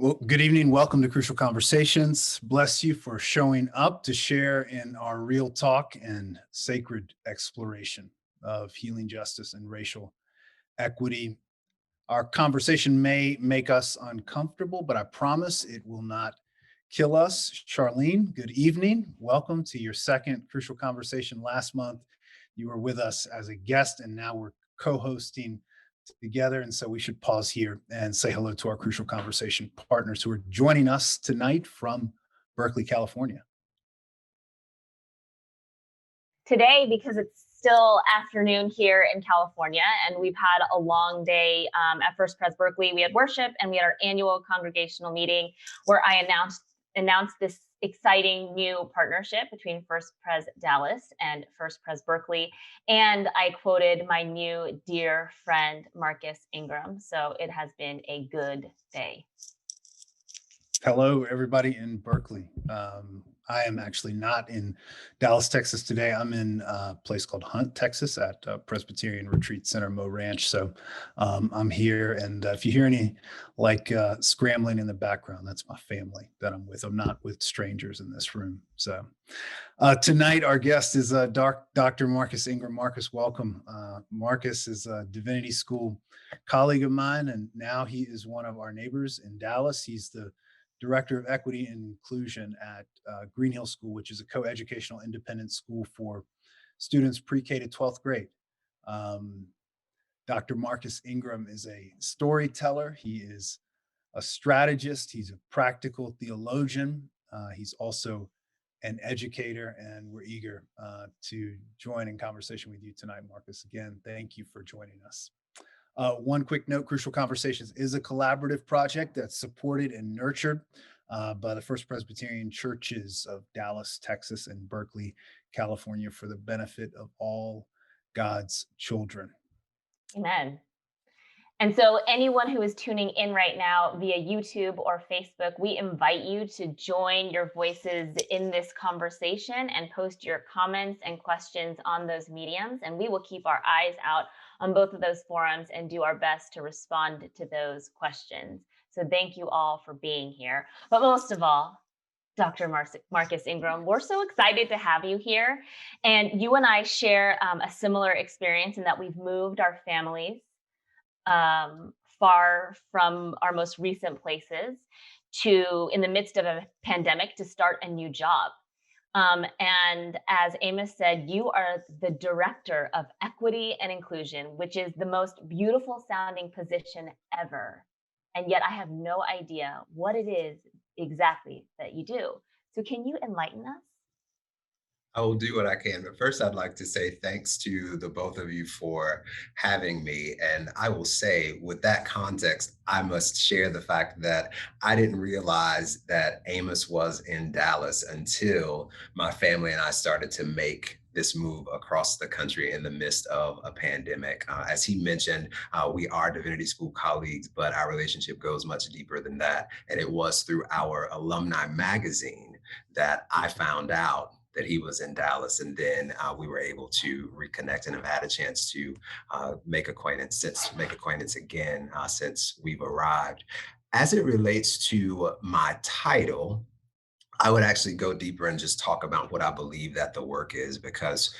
Well, good evening. Welcome to Crucial Conversations. Bless you for showing up to share in our real talk and sacred exploration of healing justice and racial equity. Our conversation may make us uncomfortable, but I promise it will not kill us. Charlene, good evening. Welcome to your second Crucial Conversation. Last month, you were with us as a guest, and now we're co hosting together. And so we should pause here and say hello to our Crucial Conversation partners who are joining us tonight from Berkeley, California. Today, because it's still afternoon here in California, and we've had a long day at First Pres Berkeley. We had worship and we had our annual congregational meeting where I announced this exciting new partnership between First Pres Dallas and First Pres Berkeley. And I quoted my new dear friend, Marcus Ingram. So it has been a good day. Hello, everybody in Berkeley. I am actually not in Dallas, Texas today. I'm in a place called Hunt, Texas at Presbyterian Retreat Center, Mo Ranch. So I'm here. And if you hear any scrambling in the background, that's my family that I'm with. I'm not with strangers in this room. So tonight, our guest is Dr. Marcus Ingram. Marcus, welcome. Marcus is a divinity school colleague of mine, and now he is one of our neighbors in Dallas. He's the Director of Equity and Inclusion at Green Hill School, which is a co-educational independent school for students pre-K to 12th grade. Dr. Marcus Ingram is a storyteller. He is a strategist. He's a practical theologian. He's also an educator, and we're eager to join in conversation with you tonight, Marcus. Again, thank you for joining us. One quick note, Crucial Conversations is a collaborative project that's supported and nurtured by the First Presbyterian Churches of Dallas, Texas, and Berkeley, California, for the benefit of all God's children. Amen. And so anyone who is tuning in right now via YouTube or Facebook, we invite you to join your voices in this conversation and post your comments and questions on those mediums. And we will keep our eyes out on both of those forums and do our best to respond to those questions. So thank you all for being here. But most of all, Dr. Marcus Ingram, we're so excited to have you here. And you and I share a similar experience in that we've moved our families far from our most recent places to, in the midst of a pandemic, to start a new job. And as Amos said, you are the Director of Equity and Inclusion, which is the most beautiful sounding position ever. And yet I have no idea what it is exactly that you do. So can you enlighten us? I will do what I can. But first, I'd like to say thanks to the both of you for having me. And I will say, with that context, I must share the fact that I didn't realize that Amos was in Dallas until my family and I started to make this move across the country in the midst of a pandemic. As he mentioned, we are divinity school colleagues, but our relationship goes much deeper than that. And it was through our alumni magazine that I found out that he was in Dallas, and then we were able to reconnect and have had a chance to make acquaintance again since we've arrived. As it relates to my title, I would actually go deeper and just talk about what I believe that the work is, because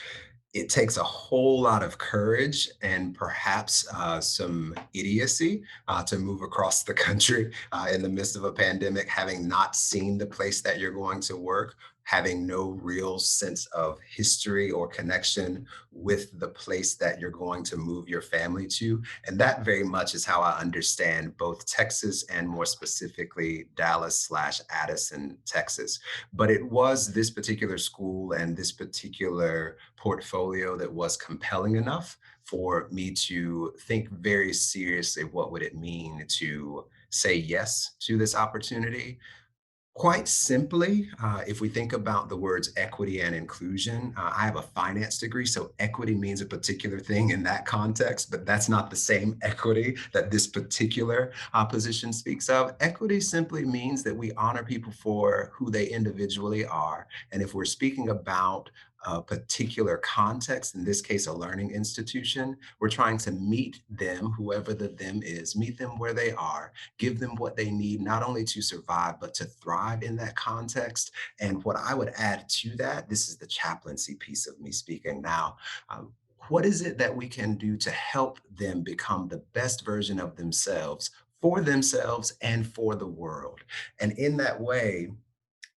it takes a whole lot of courage and perhaps some idiocy to move across the country in the midst of a pandemic, having not seen the place that you're going to work, having no real sense of history or connection with the place that you're going to move your family to. And that very much is how I understand both Texas and more specifically Dallas/Addison, Texas. But it was this particular school and this particular portfolio that was compelling enough for me to think very seriously, what would it mean to say yes to this opportunity? Quite simply, if we think about the words equity and inclusion, I have a finance degree, so equity means a particular thing in that context, but that's not the same equity that this particular position speaks of. Equity simply means that we honor people for who they individually are. And if we're speaking about a particular context, in this case, a learning institution. We're trying to meet them, whoever the them is, meet them where they are, give them what they need, not only to survive, but to thrive in that context. And what I would add to that, this is the chaplaincy piece of me speaking now. um, what is it that we can do to help them become the best version of themselves and for the world? And in that way,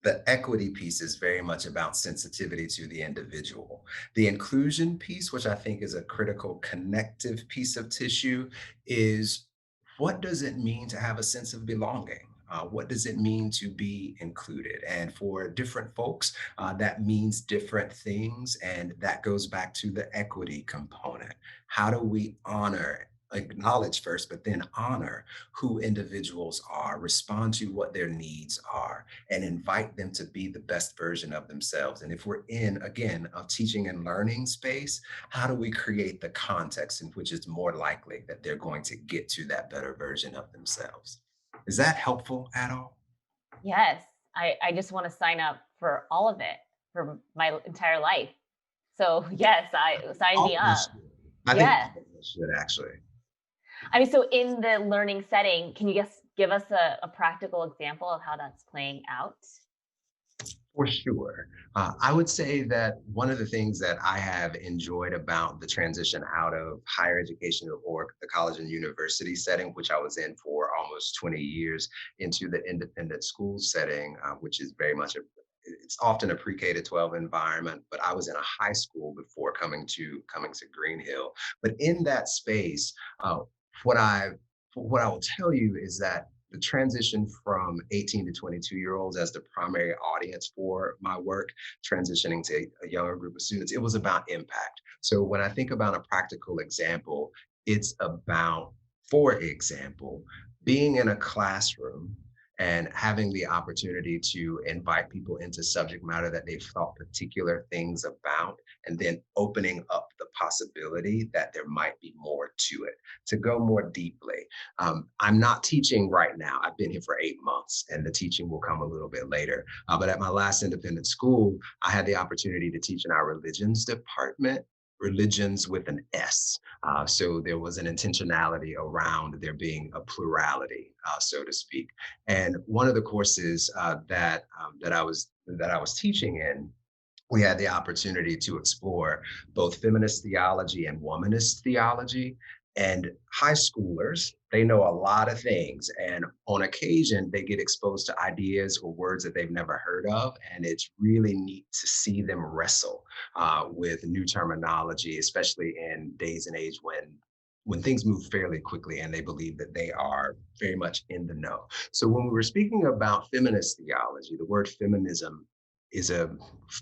the equity piece is very much about sensitivity to the individual. The inclusion piece, which I think is a critical connective piece of tissue, is what does it mean to have a sense of belonging? What does it mean to be included? And for different folks, that means different things. And that goes back to the equity component. How do we honor, acknowledge first, but then honor who individuals are, respond to what their needs are, and invite them to be the best version of themselves? And if we're in, again, a teaching and learning space, how do we create the context in which it's more likely that they're going to get to that better version of themselves? Is that helpful at all? Yes, I just want to sign up for all of it for my entire life. So yes, I sign All me of up. us should. I think Yeah. all of us should actually. I mean, so in the learning setting, can you just give us a practical example of how that's playing out? For sure. I would say that one of the things that I have enjoyed about the transition out of higher education or the college and university setting, which I was in for almost 20 years, into the independent school setting, which is very much it's often a pre-K to 12 environment, but I was in a high school before coming to Green Hill. But in that space, what I what I will tell you is that the transition from 18 to 22-year-olds as the primary audience for my work, transitioning to a younger group of students, it was about impact. So when I think about a practical example, it's about, for example, being in a classroom and having the opportunity to invite people into subject matter that they've thought particular things about, and then opening up the possibility that there might be more to it, to go more deeply. I'm not teaching right now. I've been here for 8 months, and the teaching will come a little bit later. But at my last independent school, I had the opportunity to teach in our religions department, religions with an S. So there was an intentionality around there being a plurality, so to speak. And one of the courses that I was teaching in, we had the opportunity to explore both feminist theology and womanist theology. And high schoolers, they know a lot of things. And on occasion, they get exposed to ideas or words that they've never heard of. And it's really neat to see them wrestle with new terminology, especially in days and age when things move fairly quickly and they believe that they are very much in the know. So when we were speaking about feminist theology, the word feminism is a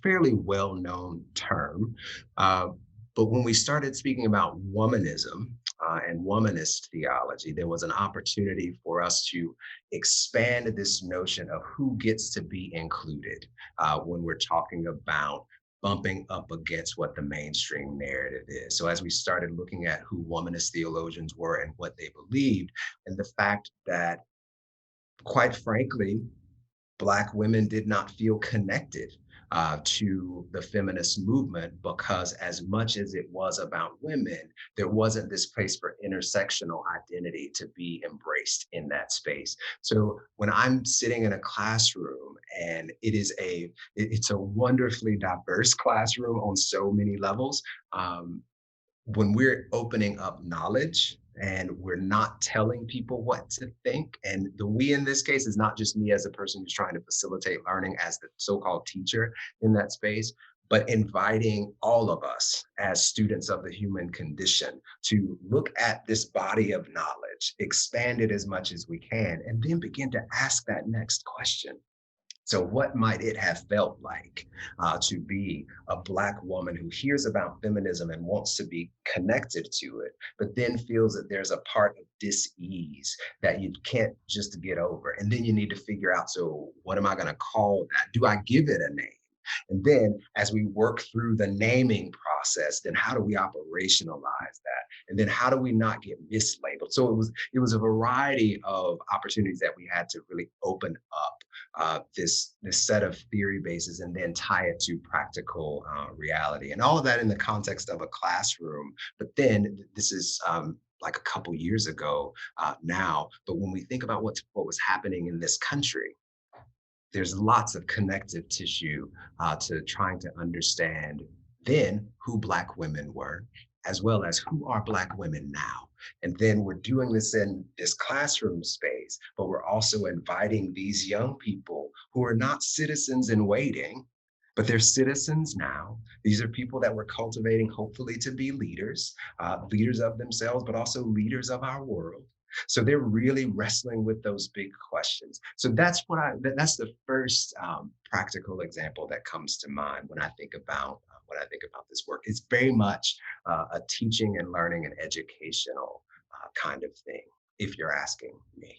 fairly well-known term. Uh, but when we started speaking about womanism and womanist theology, there was an opportunity for us to expand this notion of who gets to be included when we're talking about bumping up against what the mainstream narrative is. So as we started looking at who womanist theologians were and what they believed, and the fact that, quite frankly, Black women did not feel connected to the feminist movement, because as much as it was about women, there wasn't this place for intersectional identity to be embraced in that space. So when I'm sitting in a classroom, and it's a wonderfully diverse classroom on so many levels, when we're opening up knowledge and we're not telling people what to think, and the we in this case is not just me as a person who's trying to facilitate learning as the so-called teacher in that space, but inviting all of us as students of the human condition to look at this body of knowledge, expand it as much as we can, and then begin to ask that next question. So, what might it have felt like to be a Black woman who hears about feminism and wants to be connected to it, but then feels that there's a part of dis-ease that you can't just get over? And then you need to figure out, so what am I going to call that? Do I give it a name? And then as we work through the naming process, then how do we operationalize that? And then how do we not get mislabeled? So it was a variety of opportunities that we had to really open up this set of theory bases and then tie it to practical reality, and all of that in the context of a classroom. But then this is like a couple years ago now. But when we think about what was happening in this country, there's lots of connective tissue to trying to understand then who Black women were, as well as who are Black women now. And then we're doing this in this classroom space, but we're also inviting these young people who are not citizens in waiting, but they're citizens now. These are people that we're cultivating, hopefully, to be leaders, leaders of themselves, but also leaders of our world. So they're really wrestling with those big questions. So that's the first practical example that comes to mind when I think about this work. It's very much a teaching and learning and educational kind of thing, if you're asking me.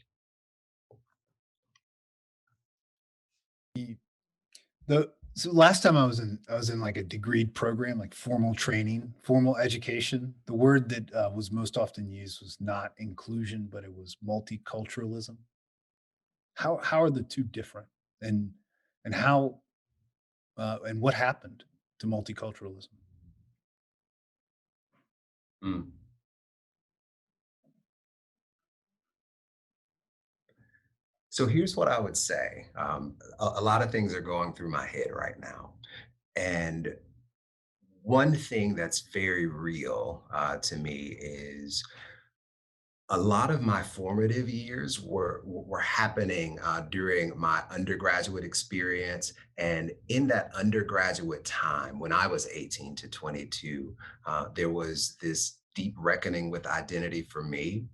So last time I was in like a degreed program, like formal training, formal education. The word that was most often used was not inclusion, but it was multiculturalism. How are the two different, and how and what happened to multiculturalism? Mm. So here's what I would say. A lot of things are going through my head right now. And one thing that's very real to me is a lot of my formative years were happening during my undergraduate experience, and in that undergraduate time, when I was 18 to 22, there was this deep reckoning with identity for me.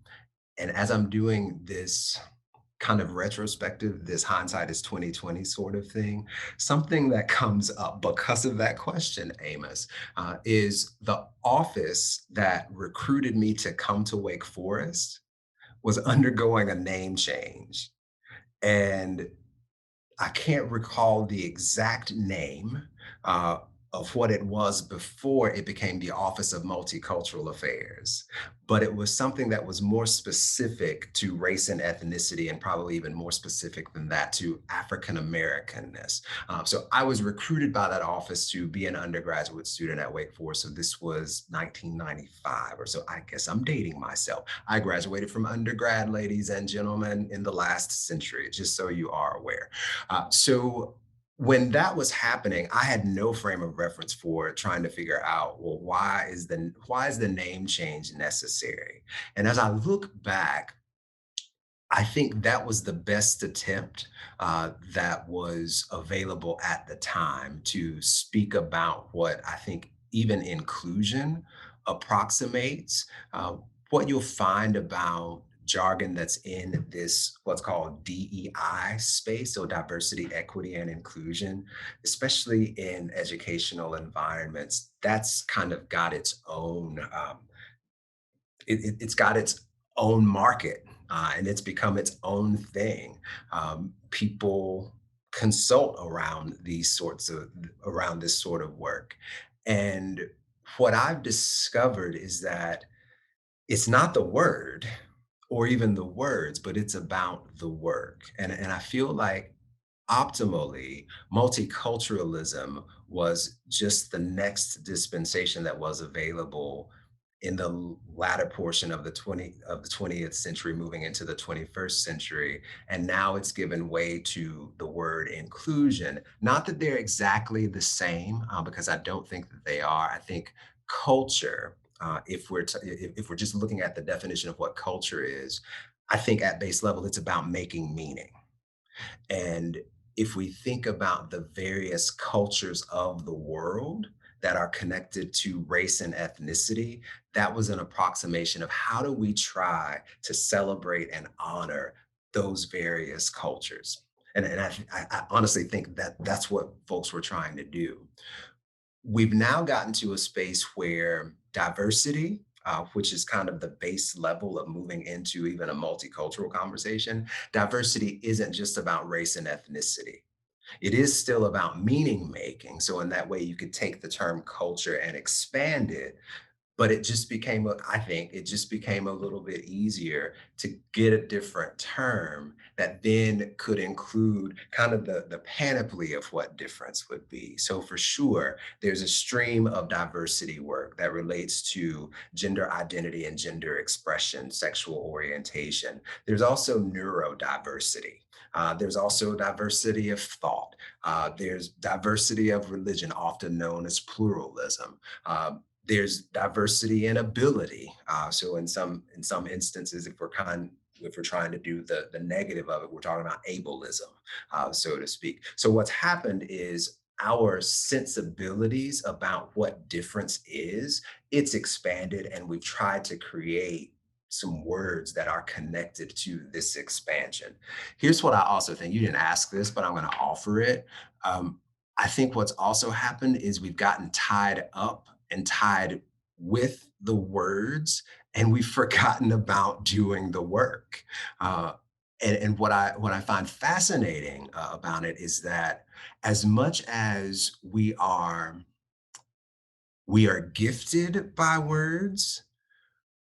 And as I'm doing this kind of retrospective, this hindsight is 2020 sort of thing, something that comes up because of that question, Amos, is the office that recruited me to come to Wake Forest was undergoing a name change. And I can't recall the exact name of what it was before it became the Office of Multicultural Affairs, but it was something that was more specific to race and ethnicity, and probably even more specific than that to African Americanness. So I was recruited by that office to be an undergraduate student at Wake Forest. So this was 1995 or so. I guess I'm dating myself. I graduated from undergrad, ladies and gentlemen, in the last century, just so you are aware. So when that was happening, I had no frame of reference for trying to figure out, well, why is the name change necessary? And as I look back, I think that was the best attempt that was available at the time to speak about what I think even inclusion approximates. What you'll find about jargon that's in this what's called DEI space, so diversity, equity, and inclusion, especially in educational environments, that's kind of got its own it's got its own market, and it's become its own thing. People consult around this sort of work, and what I've discovered is that it's not the word or even the words, but it's about the work. And I feel like optimally, multiculturalism was just the next dispensation that was available in the latter portion of the 20th century, moving into the 21st century. And now it's given way to the word inclusion. Not that they're exactly the same, because I don't think that they are. I think culture, if we're just looking at the definition of what culture is, I think at base level it's about making meaning. And if we think about the various cultures of the world that are connected to race and ethnicity, that was an approximation of how do we try to celebrate and honor those various cultures. And I honestly think that that's what folks were trying to do. We've now gotten to a space where diversity, which is kind of the base level of moving into even a multicultural conversation, diversity isn't just about race and ethnicity. It is still about meaning making. So, in that way, you could take the term culture and expand it, but it just became, I think it just became a little bit easier to get a different term that then could include kind of the panoply of what difference would be. So for sure, there's a stream of diversity work that relates to gender identity and gender expression, sexual orientation. There's also neurodiversity. There's also diversity of thought. There's diversity of religion, often known as pluralism. There's diversity in ability. So in some instances, if we're trying to do the negative of it, we're talking about ableism, so to speak. So what's happened is our sensibilities about what difference is, it's expanded, and we've tried to create some words that are connected to this expansion. Here's what I also think. You didn't ask this, but I'm going to offer it. Um, I think what's also happened is we've gotten tied up and tied with the words, and we've forgotten about doing the work. Uh, and what I find fascinating about it is that as much as we are gifted by words,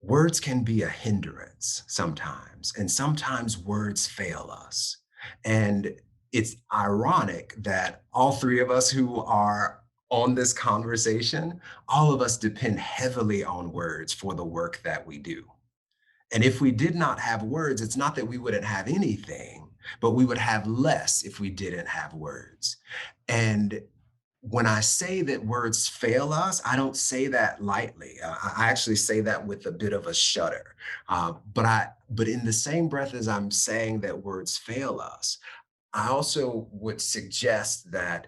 words can be a hindrance sometimes, and sometimes words fail us. And it's ironic that all three of us who are on this conversation, all of us depend heavily on words for the work that we do. And if we did not have words, it's not that we wouldn't have anything, but we would have less if we didn't have words. And when I say that words fail us, I don't say that lightly. I actually say that with a bit of a shudder. But in the same breath as I'm saying that words fail us, I also would suggest that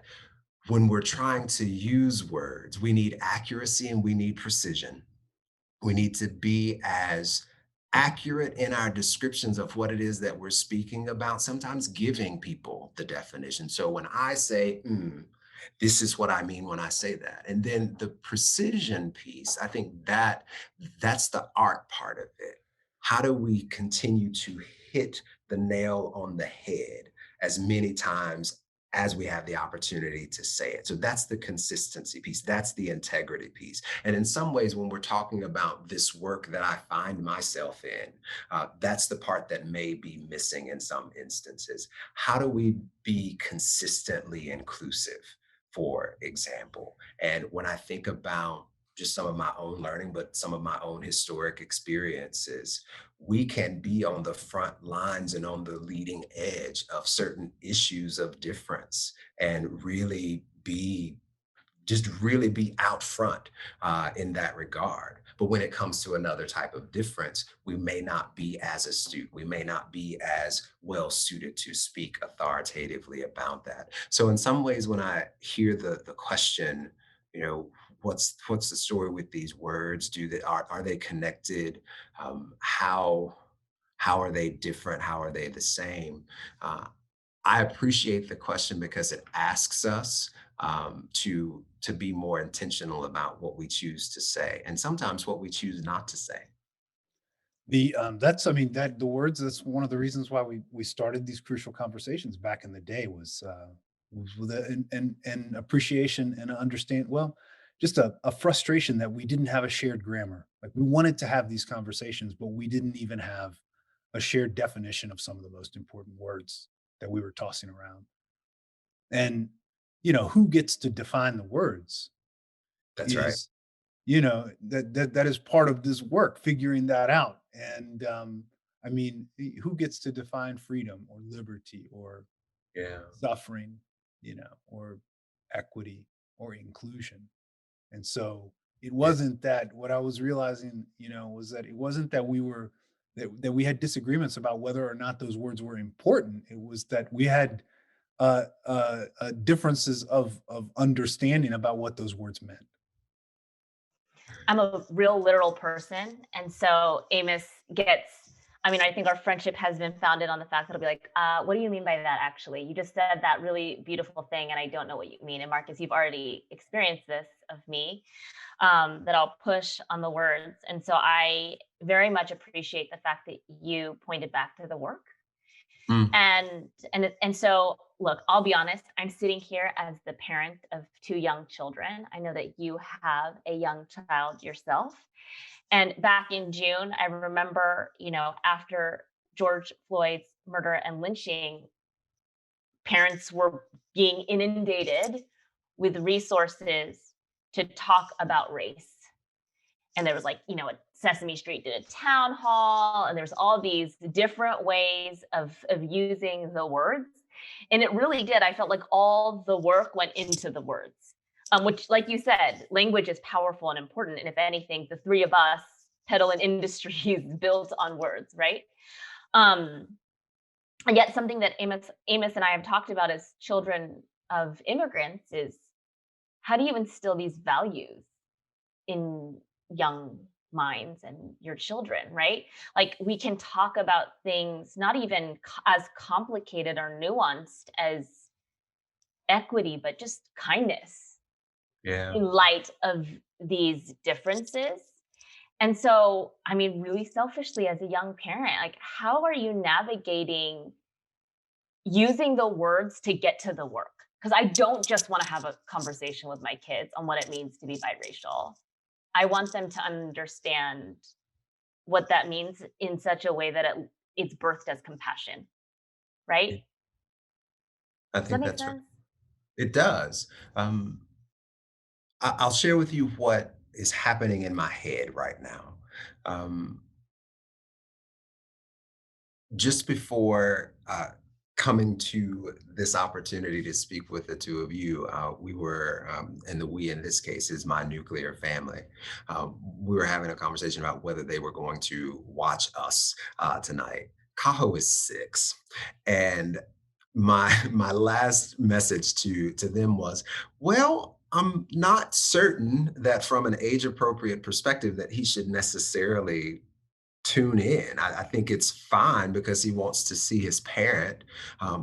when we're trying to use words, we need accuracy and we need precision. We need to be as accurate in our descriptions of what it is that we're speaking about, sometimes giving people the definition. So when I say, this is what I mean when I say that. And then the precision piece, I think that's the art part of it. How do we continue to hit the nail on the head as many times as we have the opportunity to say it? So that's the consistency piece. That's the integrity piece. And in some ways, when we're talking about this work that I find myself in, that's the part that may be missing in some instances. How do we be consistently inclusive, for example? And when I think about just some of my own learning, but some of my own historic experiences, we can be on the front lines and on the leading edge of certain issues of difference and really be out front in that regard. But when it comes to another type of difference, we may not be as astute. We may not be as well suited to speak authoritatively about that. So in some ways, when I hear the question, you know, what's the story with these words? Are they connected? How are they different? How are they the same? Uh, I appreciate the question because it asks us to be more intentional about what we choose to say, and sometimes what we choose not to say. That's I mean that the words, that's one of the reasons why we started these crucial conversations back in the day, was with an appreciation and understand, well, just a frustration that we didn't have a shared grammar. Like, we wanted to have these conversations, but we didn't even have a shared definition of some of the most important words that we were tossing around. And who gets to define the words That's right. is, that is part of this work, figuring that out. And I mean, who gets to define freedom or liberty or Yeah. suffering, or equity or inclusion? And so it Yeah. wasn't that, what I was realizing, was that it wasn't that that we had disagreements about whether or not those words were important. It was that we had differences of understanding about what those words meant. I'm a real literal person. And so Amos gets, I mean, I think our friendship has been founded on the fact that he'll be like, what do you mean by that actually? You just said that really beautiful thing, and I don't know what you mean. And Marcus, you've already experienced this of me, that I'll push on the words. And so I very much appreciate the fact that you pointed back to the work. Mm. And so look, I'll be honest, I'm sitting here as the parent of two young children. I know that you have a young child yourself. And back in June, I remember, after George Floyd's murder and lynching, parents were being inundated with resources to talk about race. And there was Sesame Street did a town hall, and there's all these different ways of using the words. And it really did. I felt like all the work went into the words, which, like you said, language is powerful and important. And if anything, the three of us peddle an industry built on words, right? And yet something that Amos and I have talked about as children of immigrants is, how do you instill these values in young minds and your children, right? Like, we can talk about things not even as complicated or nuanced as equity, but just kindness Yeah. in light of these differences. And so, I mean, really selfishly, as a young parent, like, how are you navigating using the words to get to the work? Because I don't just want to have a conversation with my kids on what it means to be biracial. I want them to understand what that means in such a way that it's birthed as compassion, right? I Does that think make that's right. sense? It does. Um, I'll share with you what is happening in my head right now. Um, just before coming to this opportunity to speak with the two of you, we were, and the we in this case is my nuclear family. We were having a conversation about whether they were going to watch us tonight. Kaho is 6, and my last message to them was, well, I'm not certain that from an age appropriate perspective that he should necessarily tune in. I think it's fine because he wants to see his parent,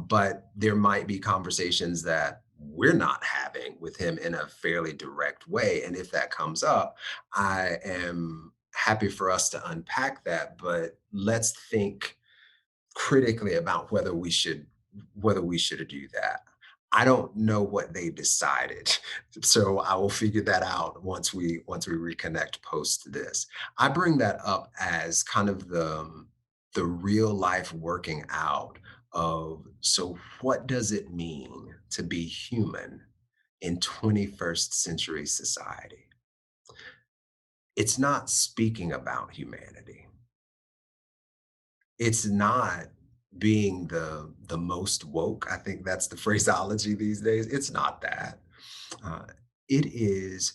but there might be conversations that we're not having with him in a fairly direct way. And if that comes up, I am happy for us to unpack that. But let's think critically about whether we should do that. I don't know what they decided. So I will figure that out once we reconnect post this. I bring that up as kind of the real life working out of, so what does it mean to be human in 21st century society? It's not speaking about humanity. It's not being the most woke. I think that's the phraseology these days. It's not that. Uh, it is,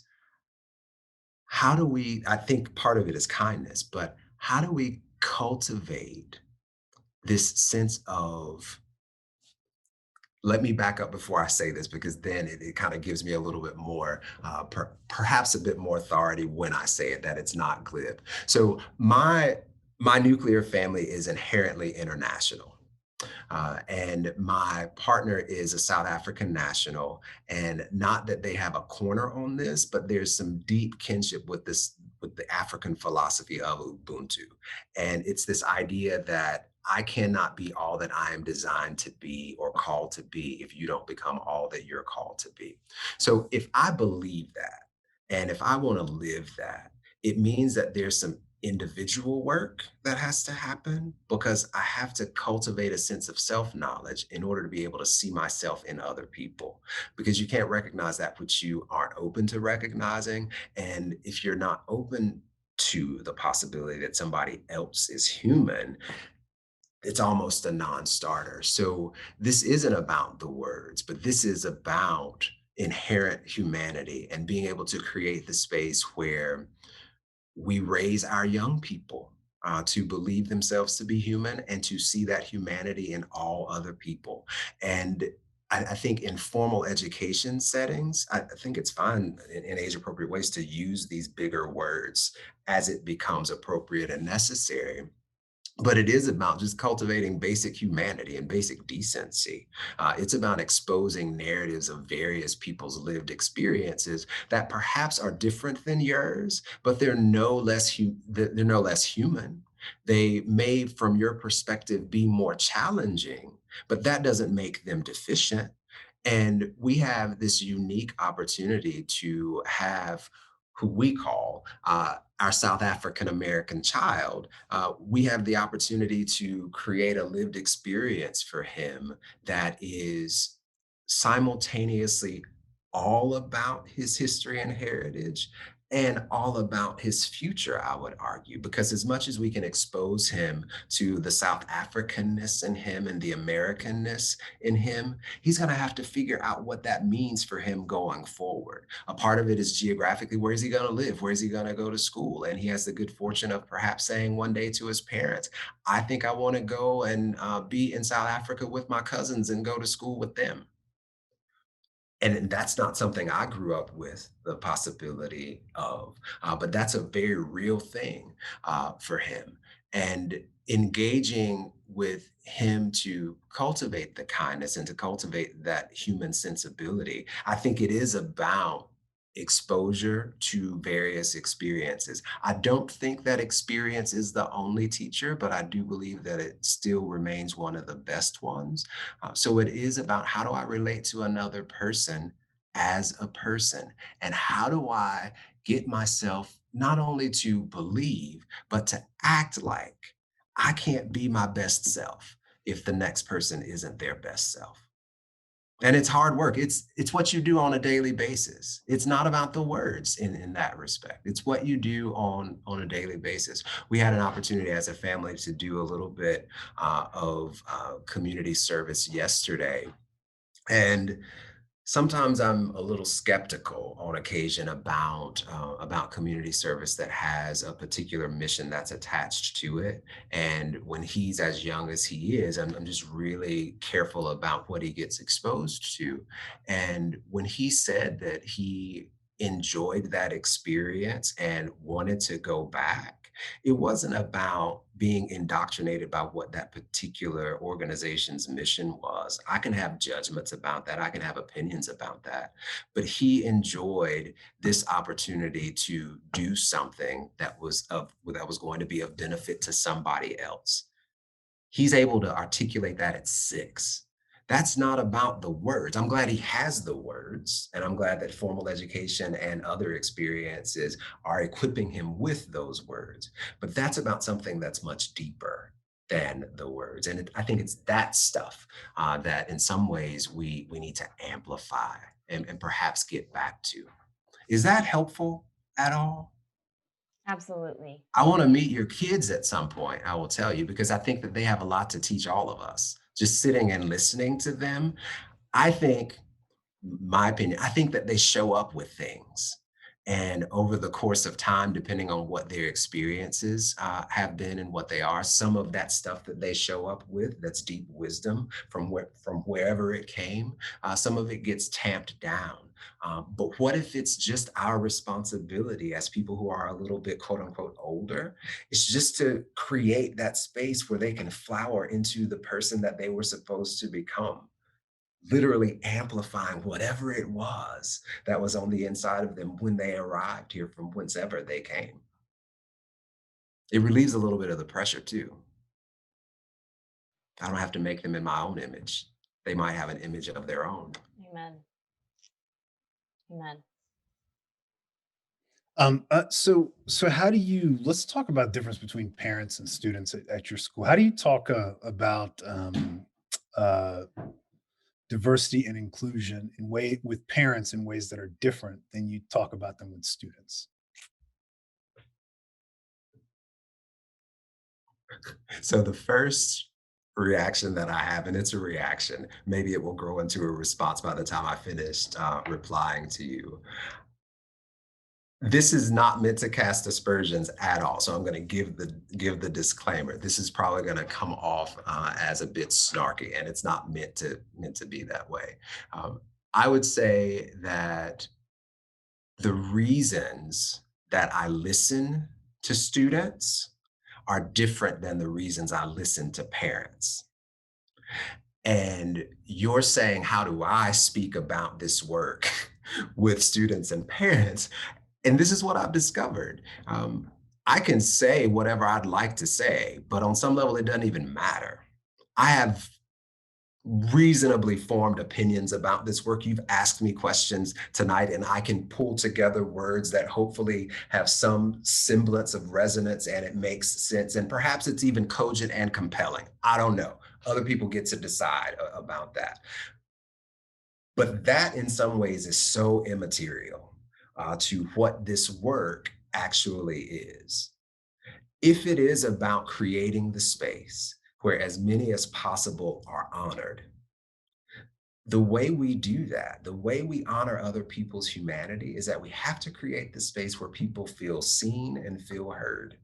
how do we, I think part of it is kindness, but how do we cultivate this sense of, let me back up before I say this, because then it kind of gives me a little bit more, perhaps a bit more authority when I say it, that it's not glib. So my nuclear family is inherently international. And my partner is a South African national, and not that they have a corner on this, but there's some deep kinship with the African philosophy of Ubuntu. And it's this idea that I cannot be all that I am designed to be or called to be if you don't become all that you're called to be. So if I believe that, and if I want to live that, it means that there's some individual work that has to happen, because I have to cultivate a sense of self knowledge in order to be able to see myself in other people. Because you can't recognize that which you aren't open to recognizing. And if you're not open to the possibility that somebody else is human, it's almost a non starter. So this isn't about the words, but this is about inherent humanity and being able to create the space where we raise our young people to believe themselves to be human and to see that humanity in all other people. And I think in formal education settings, I think it's fine in age appropriate ways to use these bigger words as it becomes appropriate and necessary. But it is about just cultivating basic humanity and basic decency. It's about exposing narratives of various people's lived experiences that perhaps are different than yours, but they're no less human. They may, from your perspective, be more challenging, but that doesn't make them deficient. And we have this unique opportunity to have who we call our South African American child. We have the opportunity to create a lived experience for him that is simultaneously all about his history and heritage and all about his future, I would argue, because as much as we can expose him to the South Africanness in him and the Americanness in him, he's going to have to figure out what that means for him going forward. A part of it is geographically, where is he going to live? Where is he going to go to school? And he has the good fortune of perhaps saying one day to his parents, I think I want to go and be in South Africa with my cousins and go to school with them. And that's not something I grew up with the possibility of, but that's a very real thing for him. And engaging with him to cultivate the kindness and to cultivate that human sensibility, I think it is about exposure to various experiences. I don't think that experience is the only teacher, but I do believe that it still remains one of the best ones. So it is about, how do I relate to another person as a person? And how do I get myself not only to believe, but to act like I can't be my best self if the next person isn't their best self? And it's hard work. It's what you do on a daily basis. It's not about the words in that respect. It's what you do on a daily basis. We had an opportunity as a family to do a little bit of community service yesterday, and sometimes I'm a little skeptical on occasion about community service that has a particular mission that's attached to it. And when he's as young as he is, I'm just really careful about what he gets exposed to. And when he said that he enjoyed that experience and wanted to go back, it wasn't about being indoctrinated by what that particular organization's mission was. I can have judgments about that. I can have opinions about that. But he enjoyed this opportunity to do something that was going to be of benefit to somebody else. He's able to articulate that at 6. That's not about the words. I'm glad he has the words, and I'm glad that formal education and other experiences are equipping him with those words. But that's about something that's much deeper than the words. And I think it's that stuff that in some ways we need to amplify and perhaps get back to. Is that helpful at all? Absolutely. I want to meet your kids at some point, I will tell you, because I think that they have a lot to teach all of us. Just sitting and listening to them, I think, my opinion, I think that they show up with things. And over the course of time, depending on what their experiences have been and what they are, some of that stuff that they show up with, that's deep wisdom from wherever it came, some of it gets tamped down. But what if it's just our responsibility as people who are a little bit quote unquote older? It's just to create that space where they can flower into the person that they were supposed to become, literally amplifying whatever it was that was on the inside of them when they arrived here from whencever they came. It relieves a little bit of the pressure too. I don't have to make them in my own image. They might have an image of their own. Amen. Amen. So how do you, let's talk about difference between parents and students at your school. How do you talk about uh, diversity and inclusion in way with parents in ways that are different than you talk about them with students? So the first reaction that I have, and it's a reaction, maybe it will grow into a response by the time I finished replying to you. This is not meant to cast aspersions at all. So I'm going to give the disclaimer. This is probably going to come off as a bit snarky, and it's not meant to be that way. I would say that the reasons that I listen to students are different than the reasons I listen to parents. And you're saying, how do I speak about this work with students and parents? And this is what I've discovered. I can say whatever I'd like to say, but on some level, it doesn't even matter. I have reasonably formed opinions about this work. You've asked me questions tonight, and I can pull together words that hopefully have some semblance of resonance and it makes sense. And perhaps it's even cogent and compelling. I don't know. Other people get to decide about that. But that, in some ways, is so immaterial to what this work actually is. If it is about creating the space where as many as possible are honored, the way we do that, the way we honor other people's humanity is that we have to create the space where people feel seen and feel heard.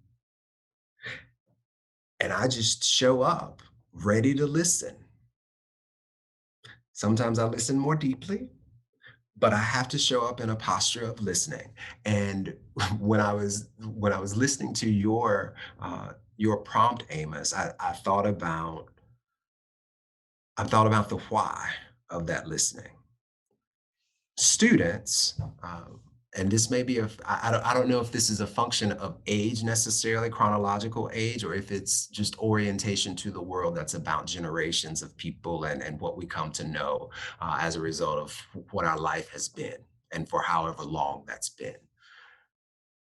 And I just show up ready to listen. Sometimes I listen more deeply, but I have to show up in a posture of listening. And when I was listening to your prompt, Amos, I thought about the why of that listening. Students, and this may be I don't know if this is a function of age necessarily, chronological age, or if it's just orientation to the world that's about generations of people and what we come to know as a result of what our life has been and for however long that's been.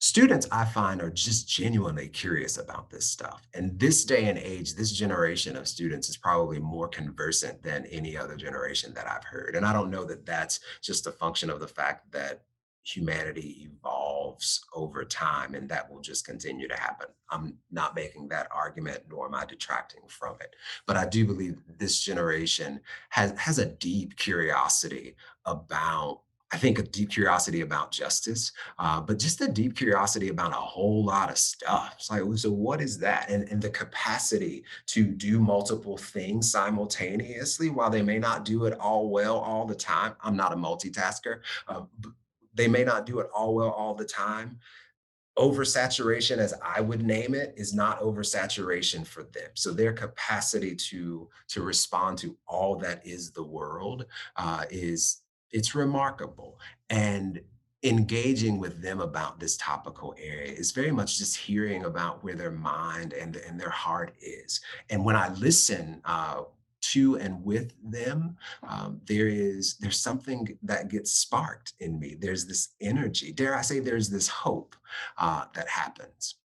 Students, I find, are just genuinely curious about this stuff. And this day and age, this generation of students is probably more conversant than any other generation that I've heard. And I don't know that that's just a function of the fact that humanity evolves over time and that will just continue to happen. I'm not making that argument, nor am I detracting from it. But I do believe that this generation has a deep curiosity about, I think, a deep curiosity about justice, but just a deep curiosity about a whole lot of stuff. It's like, so what is that? And the capacity to do multiple things simultaneously while they may not do it all well all the time. I'm not a multitasker. They may not do it all well all the time. Oversaturation, as I would name it, is not oversaturation for them. So their capacity to respond to all that is the world is it's remarkable. And engaging with them about this topical area is very much just hearing about where their mind and their heart is. And when I listen to and with them, there's something that gets sparked in me. There's this energy. Dare I say, there's this hope that happens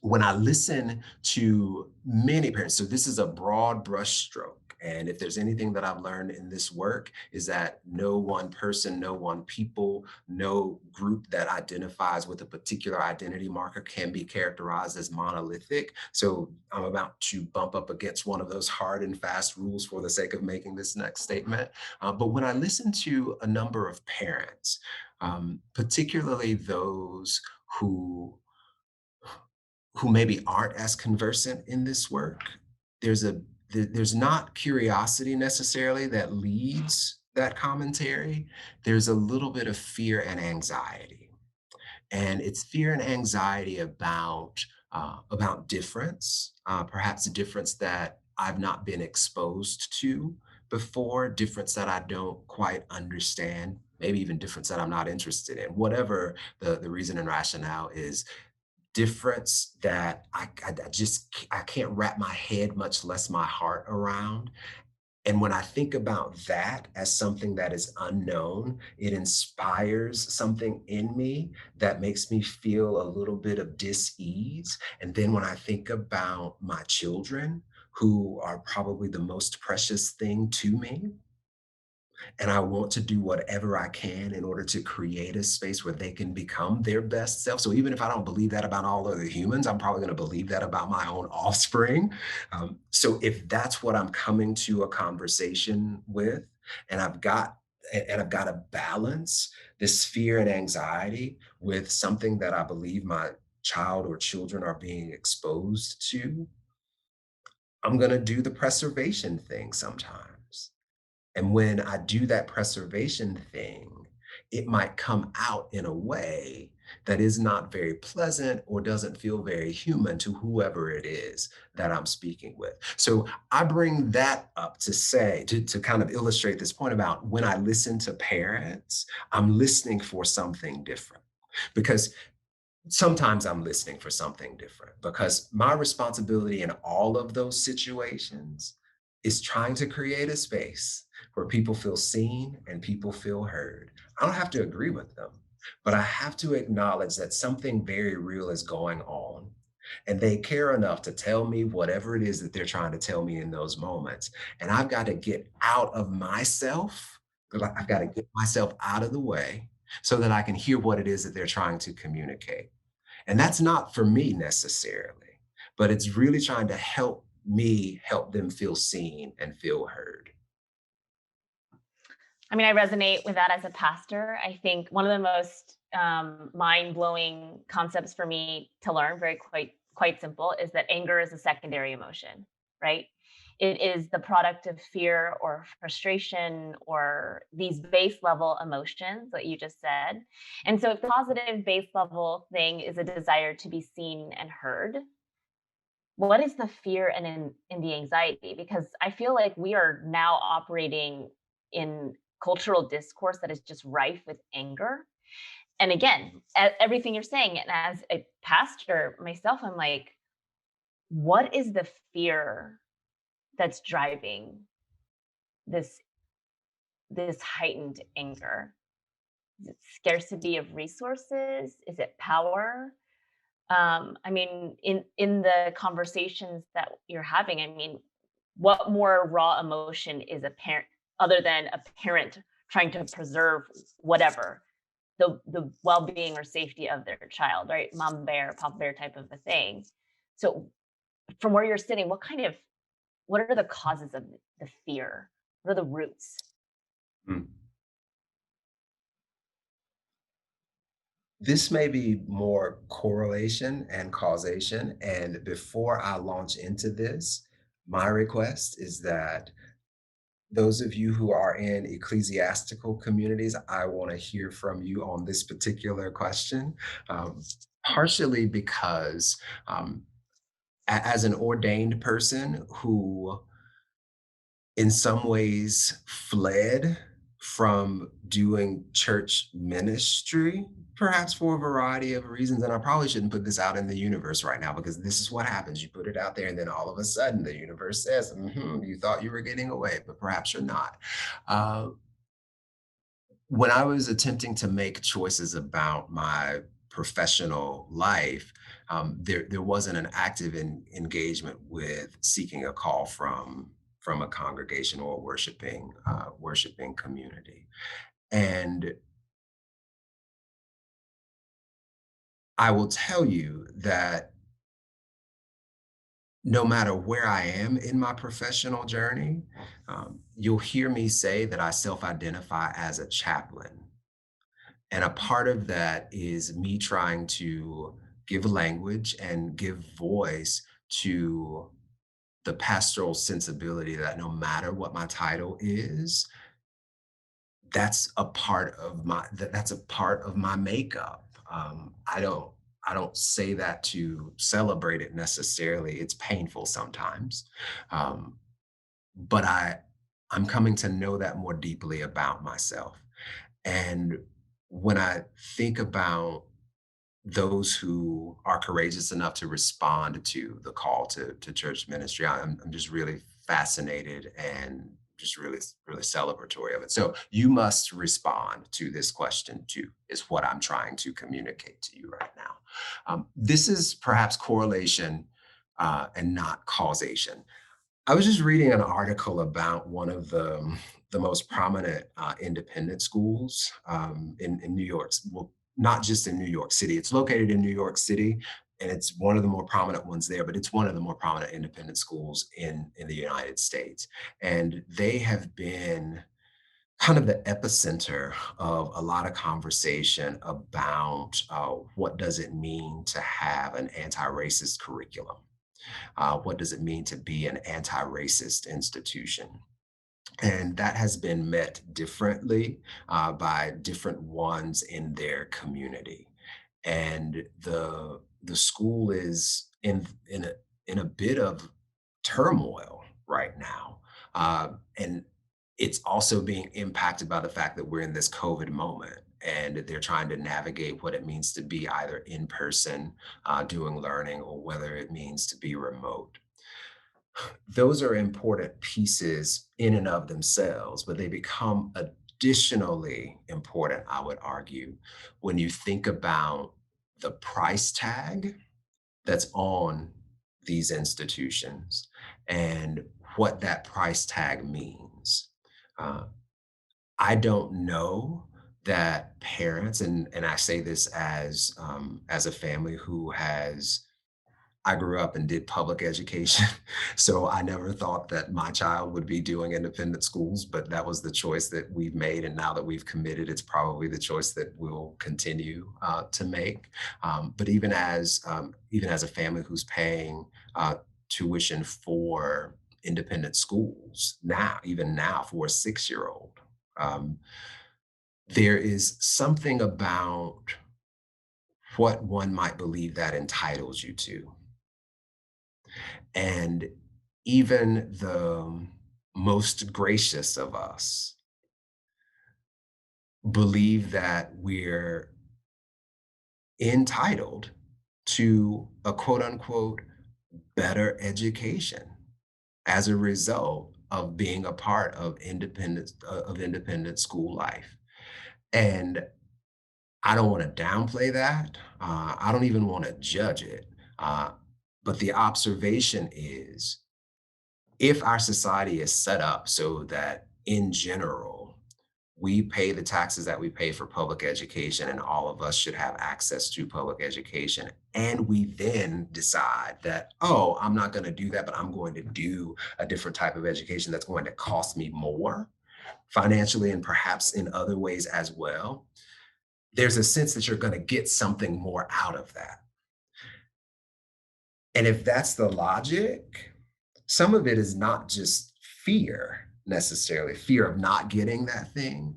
when I listen to many parents. So this is a broad brush stroke. And if there's anything that I've learned in this work is that no one person, no one people, no group that identifies with a particular identity marker can be characterized as monolithic. So I'm about to bump up against one of those hard and fast rules for the sake of making this next statement. But when I listen to a number of parents, particularly those who maybe aren't as conversant in this work, there's not curiosity necessarily that leads that commentary. There's a little bit of fear and anxiety, and it's fear and anxiety about difference, perhaps a difference that I've not been exposed to before, difference that I don't quite understand, maybe even difference that I'm not interested in. Whatever the reason and rationale is, difference that I can't wrap my head, much less my heart around. And when I think about that as something that is unknown, it inspires something in me that makes me feel a little bit of dis-ease. And then when I think about my children, who are probably the most precious thing to me, and I want to do whatever I can in order to create a space where they can become their best self. So even if I don't believe that about all other humans, I'm probably going to believe that about my own offspring. So if that's what I'm coming to a conversation with, and I've got to balance this fear and anxiety with something that I believe my child or children are being exposed to, I'm going to do the preservation thing sometimes. And when I do that preservation thing, it might come out in a way that is not very pleasant or doesn't feel very human to whoever it is that I'm speaking with. So I bring that up to say, to kind of illustrate this point about when I listen to parents, I'm listening for something different. Because sometimes I'm listening for something different because my responsibility in all of those situations is trying to create a space where people feel seen and people feel heard. I don't have to agree with them, but I have to acknowledge that something very real is going on. And they care enough to tell me whatever it is that they're trying to tell me in those moments. And I've got to get out of myself. I've got to get myself out of the way so that I can hear what it is that they're trying to communicate. And that's not for me necessarily, but it's really trying to help me help them feel seen and feel heard. I mean, I resonate with that as a pastor. I think one of the most mind-blowing concepts for me to learn, very quite simple, is that anger is a secondary emotion, right? It is the product of fear or frustration or these base level emotions that you just said. And so if the positive base level thing is a desire to be seen and heard, what is the fear and in the anxiety? Because I feel like we are now operating in cultural discourse that is just rife with anger. And again, everything you're saying, and as a pastor myself, I'm like, what is the fear that's driving this this heightened anger? Is it scarcity of resources? Is it power? I mean, in the conversations that you're having, I mean, what more raw emotion is a parent other than a parent trying to preserve whatever the well-being or safety of their child, right? Mom bear, pop bear type of a thing. So from where you're sitting, what are the causes of the fear? What are the roots? Mm. This may be more correlation and causation. And before I launch into this, my request is that those of you who are in ecclesiastical communities, I want to hear from you on this particular question, um, partially because as an ordained person who in some ways fled from doing church ministry, perhaps for a variety of reasons. And I probably shouldn't put this out in the universe right now because this is what happens. You put it out there, and then all of a sudden the universe says, "Mhm, you thought you were getting away, but perhaps you're not." Uh, when I was attempting to make choices about my professional life, there wasn't an active engagement with seeking a call from a congregation or worshiping community. And I will tell you that no matter where I am in my professional journey, you'll hear me say that I self-identify as a chaplain. And a part of that is me trying to give language and give voice to the pastoral sensibility that no matter what my title is, that's a part of my makeup. I don't say that to celebrate it necessarily. It's painful sometimes. Um, but I'm coming to know that more deeply about myself. And when I think about those who are courageous enough to respond to the call to church ministry, I'm just really fascinated and just really celebratory of it. So you must respond to this question too, is what I'm trying to communicate to you right now. This is perhaps correlation and not causation. I was just reading an article about one of the most prominent independent schools in New York. Well, not just in New York City. It's located in New York City, and it's one of the more prominent ones there. But it's one of the more prominent independent schools in the United States, and they have been kind of the epicenter of a lot of conversation about what does it mean to have an anti-racist curriculum. What does it mean to be an anti-racist institution? And that has been met differently by different ones in their community. And the school is in a bit of turmoil right now. And it's also being impacted by the fact that we're in this COVID moment. and they're trying to navigate what it means to be either in person doing learning or whether it means to be remote. Those are important pieces in and of themselves, but they become additionally important, I would argue, when you think about the price tag that's on these institutions and what that price tag means. Uh, I don't know that parents, and I say this as a family who has I grew up and did public education, so I never thought that my child would be doing independent schools, but that was the choice that we've made, and now that we've committed, it's probably the choice that we'll continue to make. But even as a family who's paying tuition for independent schools now, even now for a 6-year-old, um, there is something about what one might believe that entitles you to. And even the most gracious of us believe that we're entitled to a quote unquote better education as a result of being a part of independent school life. And I don't want to downplay that. I don't even want to judge it. Uh, but the observation is if our society is set up so that in general, we pay the taxes that we pay for public education and all of us should have access to public education. And we then decide that, oh, I'm not going to do that, but I'm going to do a different type of education that's going to cost me more financially and perhaps in other ways as well. There's a sense that you're going to get something more out of that. And if that's the logic, some of it is not just fear necessarily, fear of not getting that thing,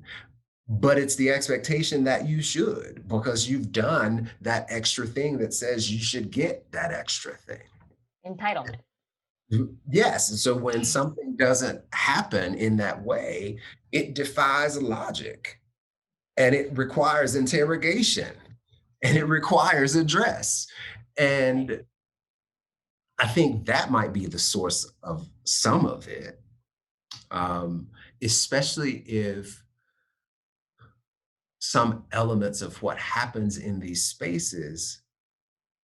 but it's the expectation that you should because you've done that extra thing that says you should get that extra thing. Entitlement. Yes. And so when something doesn't happen in that way, it defies logic and it requires interrogation and it requires address. And I think that might be the source of some of it, um, especially if some elements of what happens in these spaces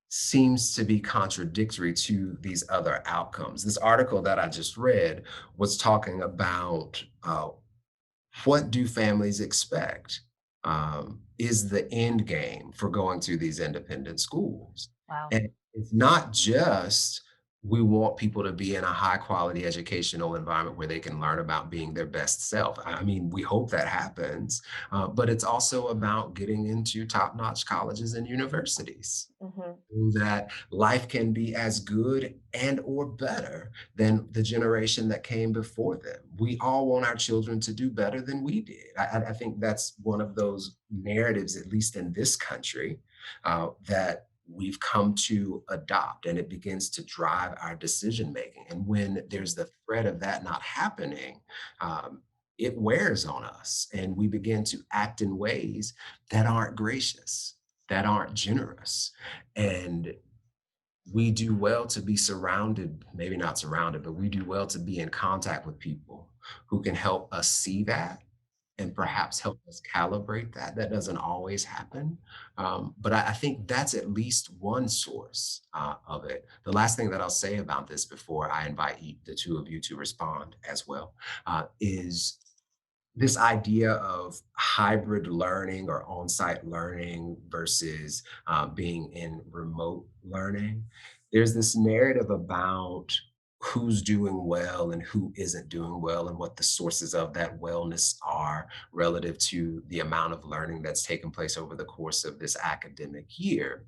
seems to be contradictory to these other outcomes. This article that I just read was talking about what do families expect is the end game for going to these independent schools. Wow. And it's not just we want people to be in a high quality educational environment where they can learn about being their best self. I mean, we hope that happens, but it's also about getting into top notch colleges and universities Hmm. so that life can be as good and or better than the generation that came before them. We all want our children to do better than we did. I think that's one of those narratives, at least in this country, that we've come to adopt, and it begins to drive our decision making. And when there's the threat of that not happening, um, it wears on us, and we begin to act in ways that aren't gracious, that aren't generous. And we do well to be surrounded, maybe not surrounded, but we do well to be in contact with people who can help us see that and perhaps help us calibrate that. That doesn't always happen. But I think that's at least one source of it. The last thing that I'll say about this before I invite the two of you to respond as well is this idea of hybrid learning or on-site learning versus being in remote learning. There's this narrative about who's doing well and who isn't doing well and what the sources of that wellness are relative to the amount of learning that's taken place over the course of this academic year.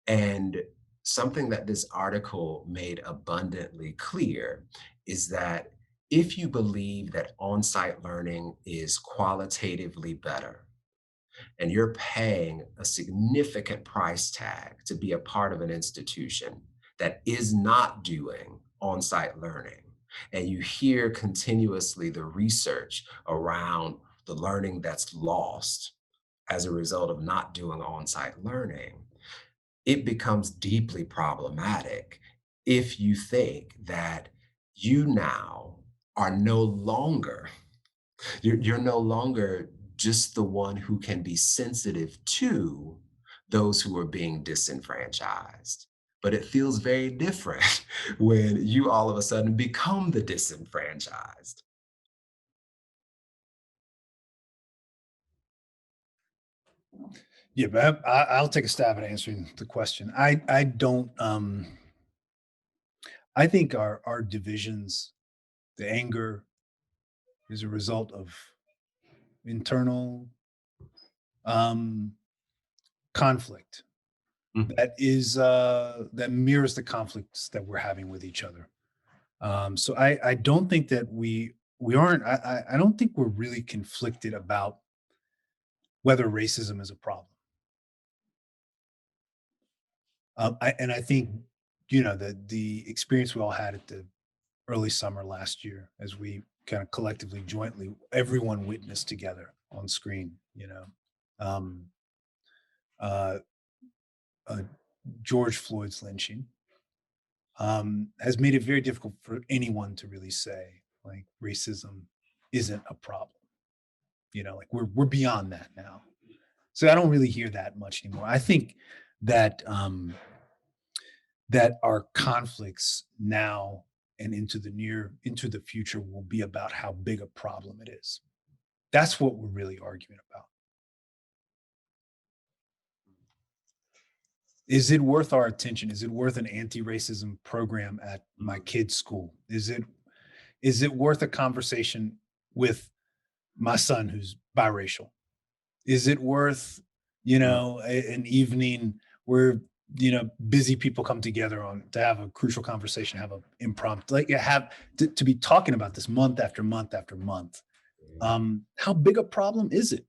And something that this article made abundantly clear is that if you believe that on site learning is qualitatively better, and you're paying a significant price tag to be a part of an institution that is not doing on site learning, and you hear continuously the research around the learning that's lost as a result of not doing on-site learning, it becomes deeply problematic if you think that you now are no longer you're no longer just the one who can be sensitive to those who are being disenfranchised. But it feels very different when you all of a sudden become the disenfranchised. Yeah, but I'll take a stab at answering the question. I don't. I think our divisions, the anger, is a result of internal um, conflict Mhm. that mirrors the conflicts that we're having with each other. So I don't think that we aren't. I don't think we're really conflicted about whether racism is a problem. And I think the experience we all had at the early summer last year, as we kind of collectively, jointly, everyone witnessed together on screen. Um, uh, uh, George Floyd's lynching has made it very difficult for anyone to really say like racism isn't a problem. Like we're beyond that now. So I don't really hear that much anymore. I think that that our conflicts now and into the future will be about how big a problem it is. That's what we're really arguing about. Is it worth our attention? Is it worth an anti-racism program at my kid's school? Is it worth a conversation with my son who's biracial? Is it worth, an evening where busy people come together on to have a crucial conversation, have an impromptu, like have to be talking about this month after month after month? How big a problem is it?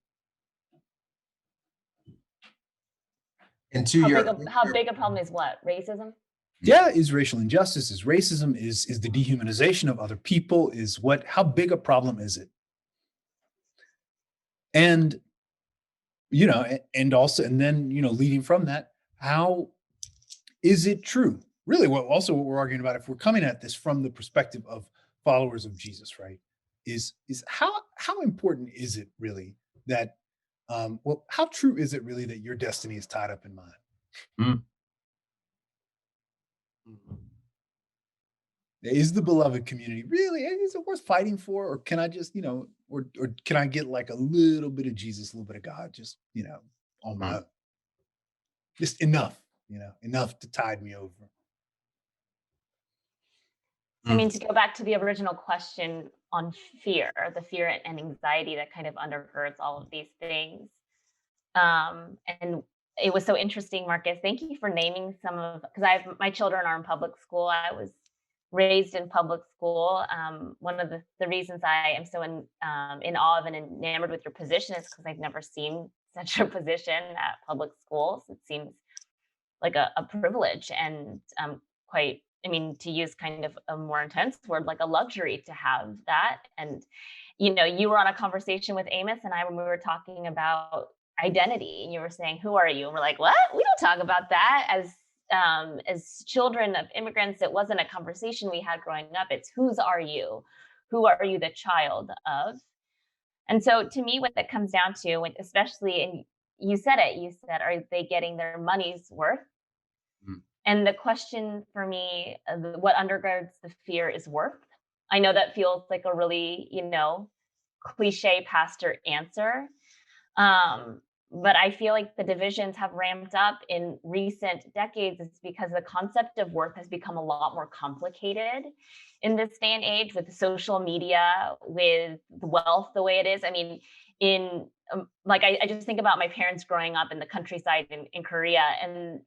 And to How big a problem is what? Racism? Yeah, is racial injustice, is racism, is the dehumanization of other people, is what, how big a problem is it? And and also, and then leading from that, how is it true? Really, what we're arguing about, if we're coming at this from the perspective of followers of Jesus, right? Is how important is it really that how true is it really that your destiny is tied up in mine? Mhm. Mhm. Is the beloved community really, is it worth fighting for, or can I just or can I get like a little bit of Jesus, a little bit of God, just on my, Mhm. just enough, enough to tide me over. I Mhm. mean, to go back to the original question on fear, the fear and anxiety that kind of undergirds all of these things. And it was so interesting, Marcus. Thank you for naming some of, because I have my children are in public school. I was raised in public school. One of the reasons I am so in awe of and enamored with your position is because I've never seen such a position at public schools. It seems like a privilege and quite, I mean, to use kind of a more intense word, like a luxury to have that. And you were on a conversation with Amos and I when we were talking about identity, and you were saying, "Who are you?" And we're like, "What? We don't talk about that as children of immigrants." It wasn't a conversation we had growing up. It's whose are you? Who are you the child of? And so, to me, what that comes down to, especially, and you said it, you said, "Are they getting their money's worth?" Mhm. And the question for me, what undergirds the fear is worth. I know that feels like a really, cliche pastor answer. Um, but I feel like the divisions have ramped up in recent decades. It's because the concept of worth has become a lot more complicated in this day and age with social media, with wealth the way it is. I mean, in like I just think about my parents growing up in the countryside in Korea, and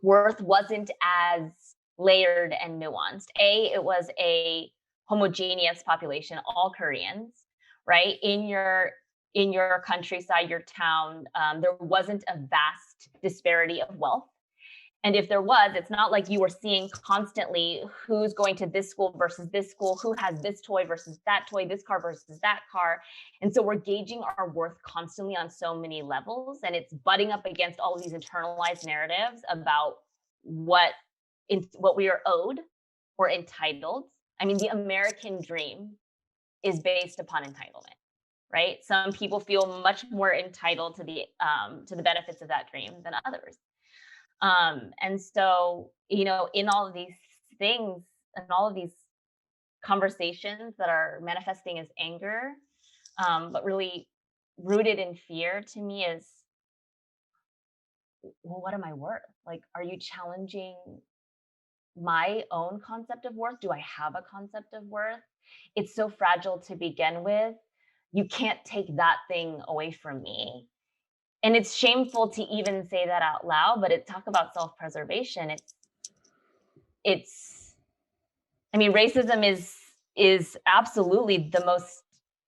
worth wasn't as layered and nuanced. It was a homogeneous population, all Koreans, right? In your countryside, your town, there wasn't a vast disparity of wealth. And if there was, it's not like you were seeing constantly who's going to this school versus this school, who has this toy versus that toy, this car versus that car. And so we're gauging our worth constantly on so many levels. And it's butting up against all of these internalized narratives about what we are owed or entitled. I mean, the American dream is based upon entitlement, right? Some people feel much more entitled to the benefits of that dream than others. And so, in all of these things and all of these conversations that are manifesting as anger, but really rooted in fear, to me is, well, what am I worth? Like, are you challenging my own concept of worth? Do I have a concept of worth? It's so fragile to begin with. You can't take that thing away from me. And it's shameful to even say that out loud, but talk about self-preservation. I mean, racism is absolutely the most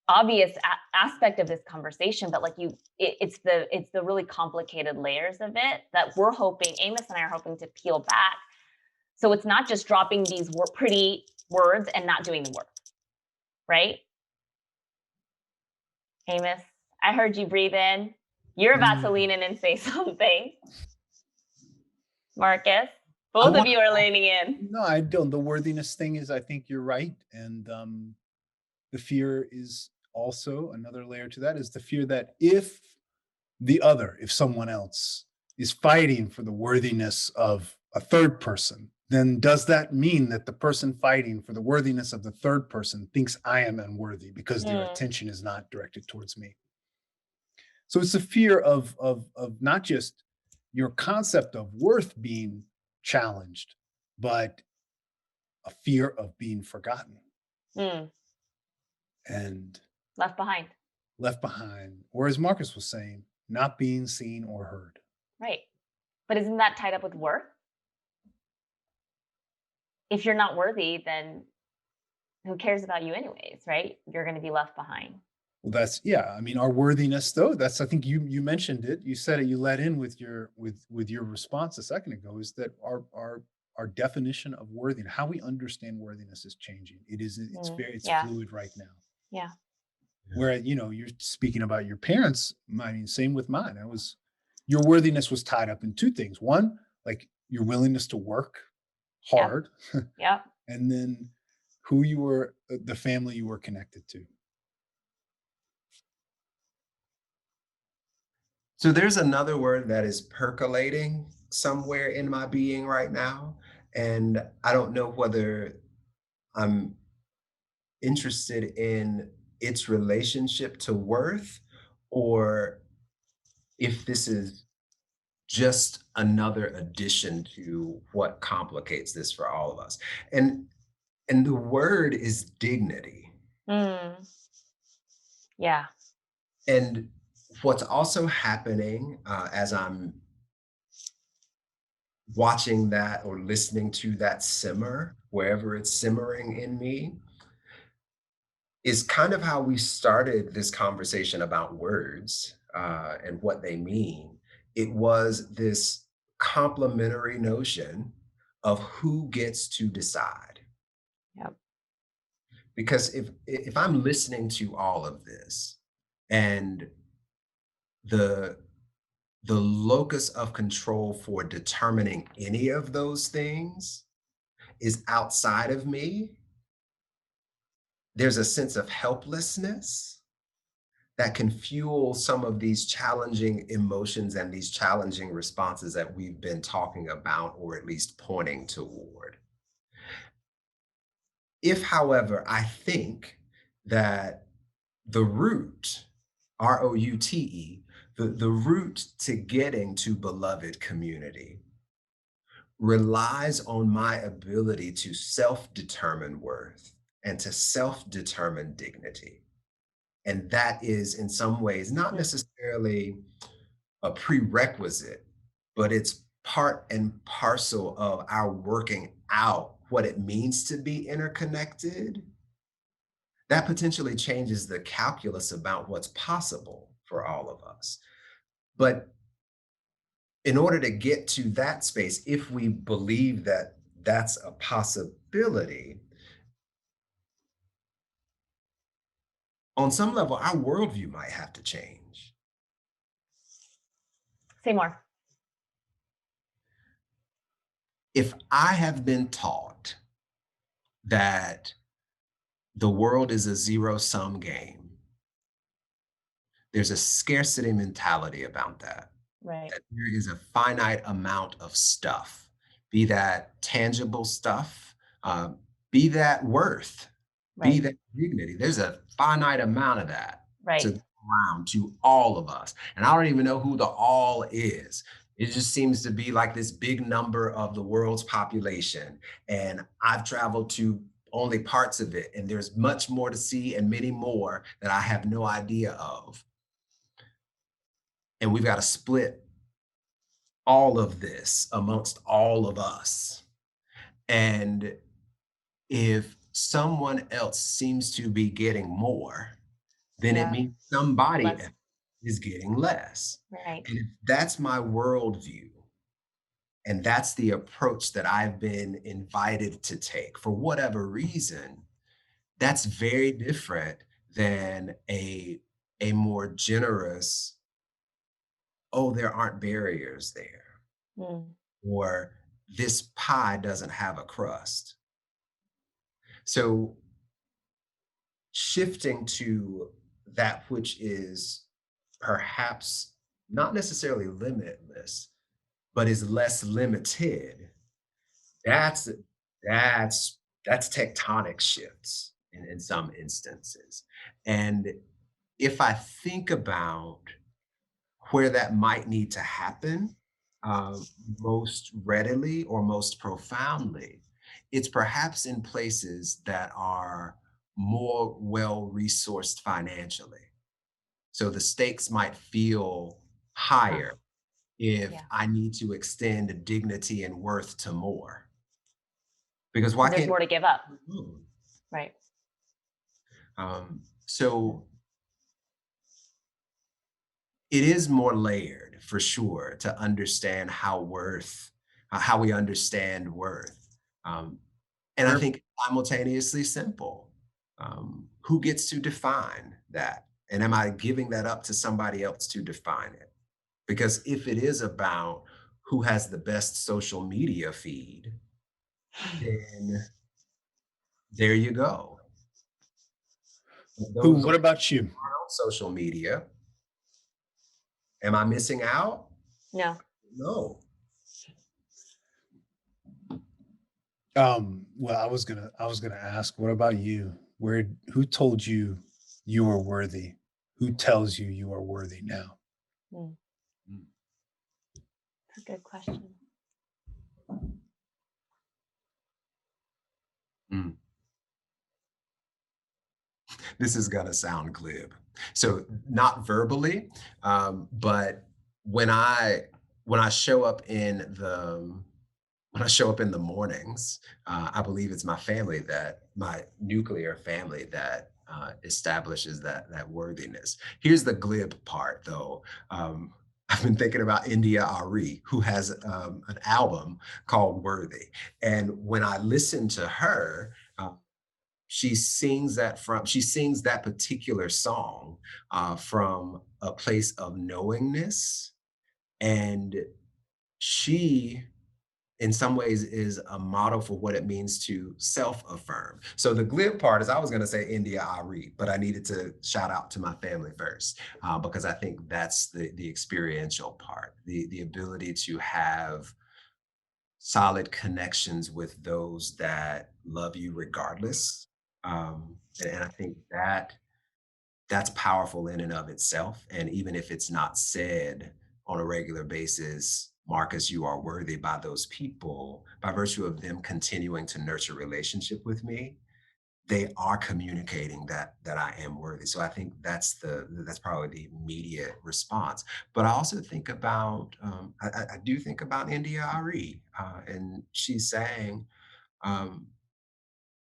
obvious aspect of this conversation, but it's the really complicated layers of it that Amos and I are hoping to peel back. So it's not just dropping these pretty words and not doing the work, right? Amos, I heard you breathe in. You're about to lean in and say something. Marcus, both of you are leaning in. No, I don't. The worthiness thing is, I think you're right. And the fear is also another layer to that, is the fear that if someone else is fighting for the worthiness of a third person, then does that mean that the person fighting for the worthiness of the third person thinks I am unworthy because their attention is not directed towards me? So it's a fear of not just your concept of worth being challenged, but a fear of being forgotten and left behind, or as Marcus was saying, not being seen or heard. Right. But isn't that tied up with worth? If you're not worthy, then who cares about you anyways, right? You're going to be left behind. Well, I mean, our worthiness, though, I think you mentioned it. You said it. You let in with your response a second ago, is that our definition of worthiness, how we understand worthiness, is changing. It's fluid right now. Yeah. Where you're speaking about your parents. I mean, same with mine. Your worthiness was tied up in two things. One, like your willingness to work hard. Yeah. And then who you were, the family you were connected to. So there's another word that is percolating somewhere in my being right now. And I don't know whether I'm interested in its relationship to worth, or if this is just another addition to what complicates this for all of us. And the word is dignity. Yeah. And what's also happening as I'm watching that or listening to that simmer, wherever it's simmering in me, is kind of how we started this conversation about words and what they mean. It was this complementary notion of who gets to decide. Yep. Because if I'm listening to all of this, and the locus of control for determining any of those things is outside of me, there's a sense of helplessness that can fuel some of these challenging emotions and these challenging responses that we've been talking about, or at least pointing toward. If, however, I think that the root, ROUTE, the route to getting to beloved community relies on my ability to self-determine worth and to self-determine dignity. And that is in some ways not necessarily a prerequisite, but it's part and parcel of our working out what it means to be interconnected. That potentially changes the calculus about what's possible for all of us. But in order to get to that space, if we believe that that's a possibility, on some level, our worldview might have to change. Say more. If I have been taught that the world is a zero-sum game, there's a scarcity mentality about that. Right. That there is a finite amount of stuff, be that tangible stuff, be that worth, be Right. that dignity. There's a finite amount of that to Right. go around to all of us. And I don't even know who the all is. It just seems to be like this big number of the world's population. And I've traveled to only parts of it, and there's much more to see and many more that I have no idea of. And we've got to split all of this amongst all of us. And if someone else seems to be getting more, then it Yeah. means somebody Less. else is getting less. Right. And if that's my worldview, and that's the approach that I've been invited to take for whatever reason, that's very different than a more generous, oh, there aren't barriers there, Mm. or this pie doesn't have a crust. So shifting to that which is perhaps not necessarily limitless, but is less limited, that's that's that's tectonic shifts in some instances. And if I think about where that might need to happen uh, most readily or most profoundly, it's perhaps in places that are more well resourced financially. So the stakes might feel Huh. higher if Yeah. I need to extend dignity and worth to more. Because why Because there's can't more to give up. mm. Right. Mm. So it is more layered for sure to understand how we understand worth. Um, and I Sure. think simultaneously simple. Who gets to define that? And am I giving that up to somebody else to define it? Because if it is about who has the best social media feed, then there you go. Who? Those What about you? on social media, am I missing out? No. No. Well, I was gonna ask, what about you? Who told you you are worthy? Who tells you you are worthy now? Mm. Mm. That's a good question. Mm. This is gonna sound glib. So not verbally, but when I when I show up in the when I show up in the mornings, I believe it's my nuclear family that establishes that worthiness. Here's the glib part, though. I've been thinking about India Ari, who has an album called Worthy, and when I listen to her, she sings that particular song from a place of knowingness, and she in some ways is a model for what it means to self-affirm. So the glib part is I was going to say India Ari, but I needed to shout out to my family first because I think that's the experiential part, the ability to have solid connections with those that love you regardless. And I think that's powerful in and of itself. And even if it's not said on a regular basis, Marcus, you are worthy by those people, by virtue of them continuing to nurture relationship with me, they are communicating that I am worthy. So I think that's probably the immediate response. But I also think about I do think about India Ari, and she's saying, um,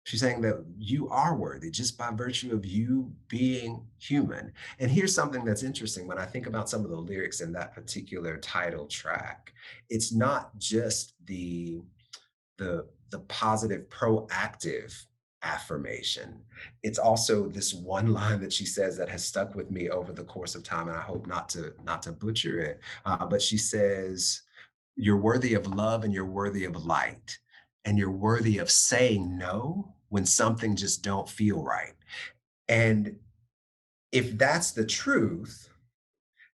She's saying that you are worthy just by virtue of you being human. And here's something that's interesting when I think about some of the lyrics in that particular title track. It's not just the positive proactive affirmation. It's also this one line that she says that has stuck with me over the course of time, and I hope not to butcher it. But she says, "You're worthy of love and you're worthy of light, and you're worthy of saying no when something just don't feel right." And if that's the truth,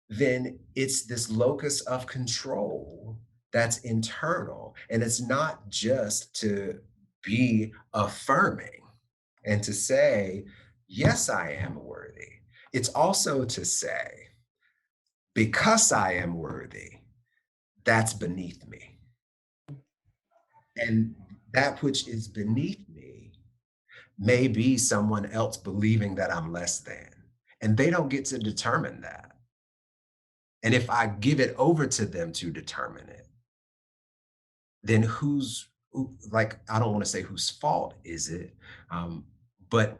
then it's this locus of control that's internal. And it's not just to be affirming and to say, yes, I am worthy. It's also to say, because I am worthy, that's beneath me. And that which is beneath me may be someone else believing that I'm less than. And they don't get to determine that. And if I give it over to them to determine it, then like, I don't want to say whose fault is it, um, but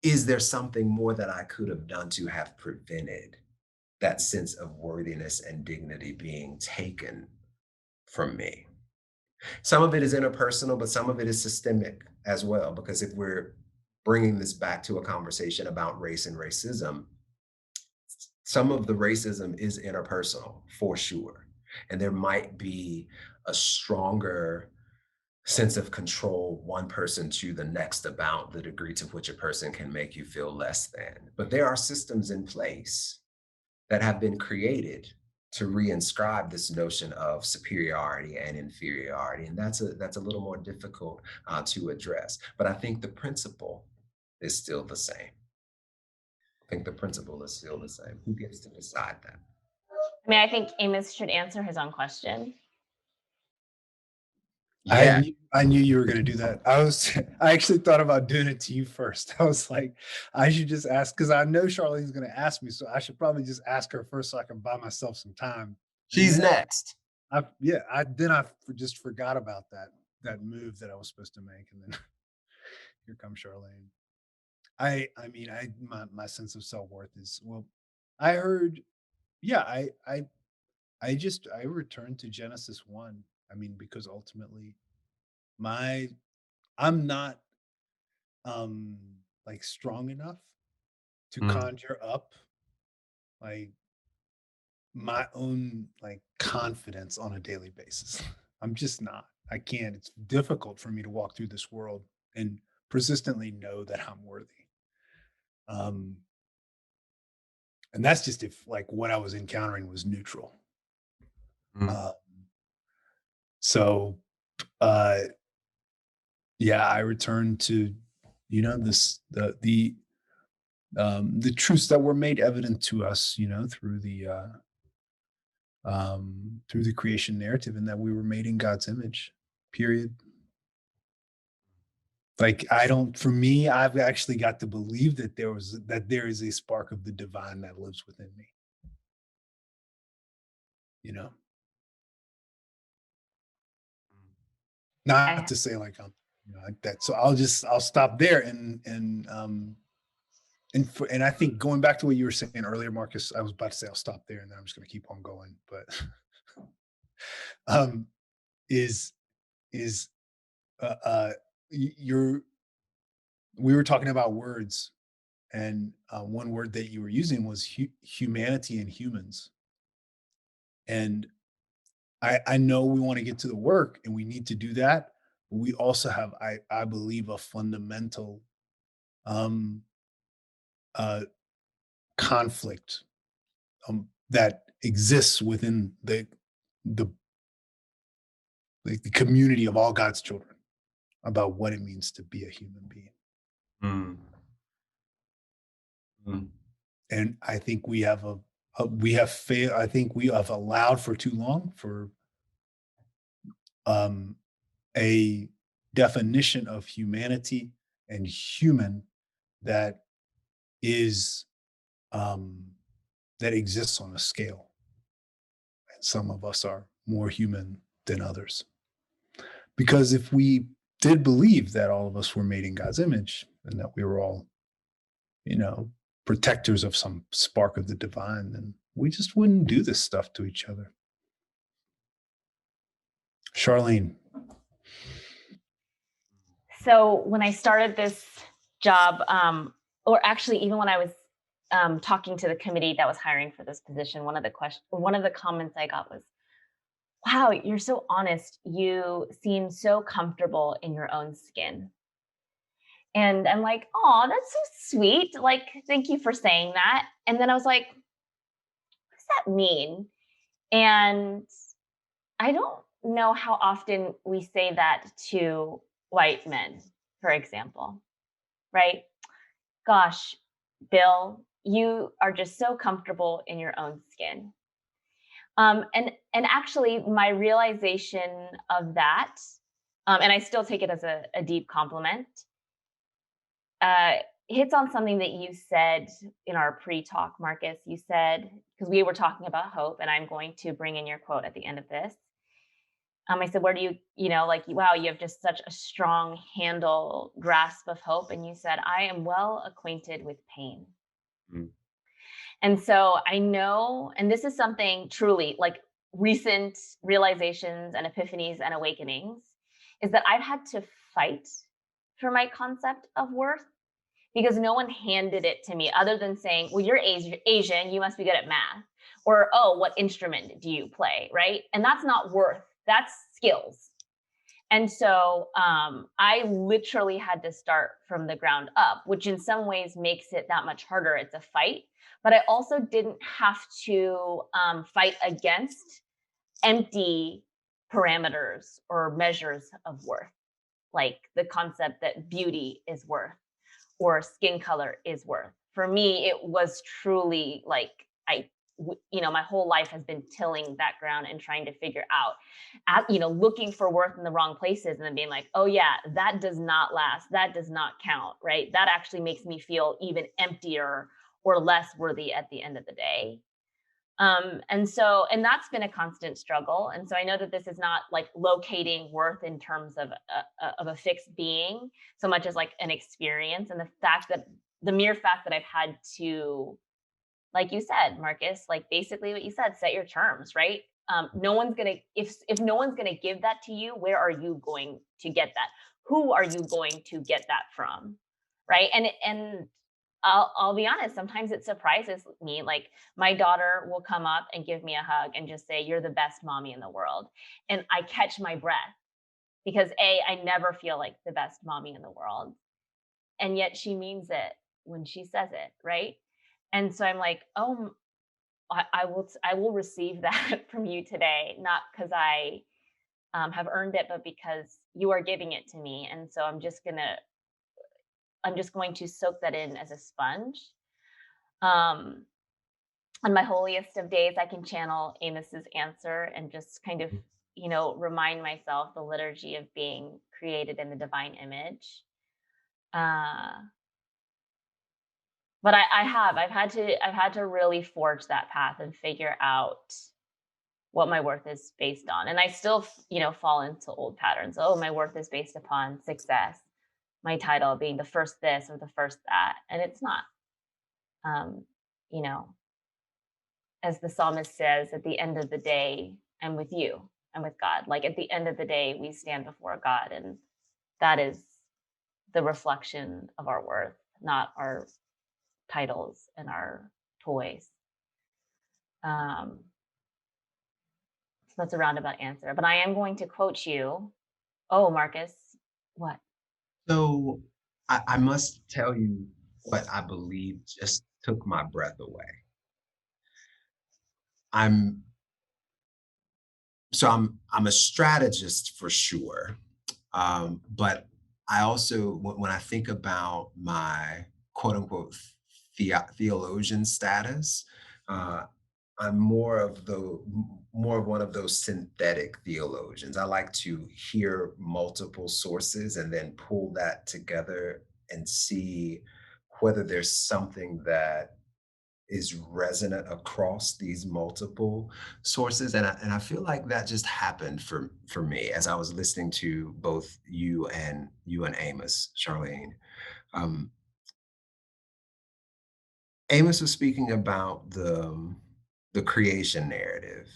is there something more that I could have done to have prevented that sense of worthiness and dignity being taken from me? Some of it is interpersonal, but some of it is systemic as well. Because if we're bringing this back to a conversation about race and racism, some of the racism is interpersonal for sure. And there might be a stronger sense of control one person to the next about the degree to which a person can make you feel less than. But there are systems in place that have been created to reinscribe this notion of superiority and inferiority. And that's a little more difficult to address. But I think the principle is still the same. I think the principle is still the same. Who gets to decide that? I mean, I think Amos should answer his own question. Yeah, I knew you were going to do that. I actually thought about doing it to you first. I was like, I should just ask because I know Charlene's going to ask me, so I should probably just ask her first so I can buy myself some time. And she's then next. I just forgot about that move that I was supposed to make, and then here comes Charlene. I mean, my sense of self worth is well. I heard, yeah. I returned to Genesis 1. I mean, because ultimately, my I'm not um like strong enough to Mm, conjure up like my own like confidence on a daily basis. I'm just not. I can't. It's difficult for me to walk through this world and persistently know that I'm worthy. Um and that's just if like what I was encountering was neutral. mm, Uh, so uh yeah, I returned to this the truths that were made evident to us, through the creation narrative, and that we were made in God's image. Period. Like I don't. For me, I've actually got to believe that there is a spark of the divine that lives within me. You know, not I to say like I'm, like that. So I'll stop there and I think going back to what you were saying earlier, Marcus, I was about to say I'll stop there and then I'm just going to keep on going, but um, is is uh, you're we were talking about words, and one word that you were using was humanity and humans. And I know we want to get to the work, and we need to do that. But we also have, I believe, a fundamental um, uh, conflict that exists within the the community of all God's children about what it means to be a human being. mm, mm, And I think we have we have failed. I think we have allowed for too long for um, a definition of humanity and human that is um, that exists on a scale. And some of us are more human than others. Because if we did believe that all of us were made in God's image and that we were all, you know, protectors of some spark of the divine, then we just wouldn't do this stuff to each other. Charlene. So when I started this job, or actually even when I was talking to the committee that was hiring for this position, one of the comments I got was, "Wow, you're so honest. You seem so comfortable in your own skin." And I'm like, "Oh, that's so sweet. Like, thank you for saying that." And then I was like, "What does that mean?" And I don't know how often we say that to white men, for example, right? Gosh, Bill, you are just so comfortable in your own skin. And actually, my realization of that, and I still take it as a deep compliment, uh, hits on something that you said in our pre-talk, Marcus. You said, because we were talking about hope, and I'm going to bring in your quote at the end of this. I said, where do like, wow, you have just such a strong handle, grasp of hope. And you said, I am well acquainted with pain. Mm. And so I know, and this is something truly like recent realizations and epiphanies and awakenings, is that I've had to fight for my concept of worth because no one handed it to me other than saying, well, you're Asian, you must be good at math. Or, oh, what instrument do you play? Right. And that's not worth, that's skills. And so I literally had to start from the ground up, which in some ways makes it that much harder. It's a fight. But I also didn't have to fight against empty parameters or measures of worth, like the concept that beauty is worth or skin color is worth. For me, it was truly like my whole life has been tilling that ground and trying to figure out, looking for worth in the wrong places and then being like, oh yeah, that does not last. That does not count, right? That actually makes me feel even emptier or less worthy at the end of the day. And that's been a constant struggle. And so I know that this is not like locating worth in terms of a fixed being so much as like an experience. And the mere fact that I've had to, like you said, Marcus, like basically what you said, set your terms, right? No one's gonna, if no one's gonna give that to you, where are you going to get that? Who are you going to get that from? Right. And I'll be honest, sometimes it surprises me. Like my daughter will come up and give me a hug and just say, you're the best mommy in the world. And I catch my breath because I never feel like the best mommy in the world. And yet she means it when she says it, right? And so I'm like, oh, I will receive that from you today, not because I have earned it, but because you are giving it to me. And so I'm just going to soak that in as a sponge. Um, on my holiest of days, I can channel Amos's answer and just kind of, remind myself the liturgy of being created in the divine image. Uh, but I've had to really forge that path and figure out what my worth is based on. And I still, fall into old patterns. Oh, my worth is based upon success, my title being the first this or the first that. And it's not. Um, you know, as the psalmist says, at the end of the day, I'm with you. I'm with God. Like at the end of the day, we stand before God, and that is the reflection of our worth, not our titles and our toys. So that's a roundabout answer. But I am going to quote you. Oh, Marcus, what? So I must tell you what I believe just took my breath away. I'm I'm a strategist for sure, but I also when I think about my quote unquote theologian status, uh, I'm more of one of those synthetic theologians. I like to hear multiple sources and then pull that together and see whether there's something that is resonant across these multiple sources. And I feel like that just happened for me as I was listening to both you and Amos, Charlene. Um, Amos was speaking about the creation narrative,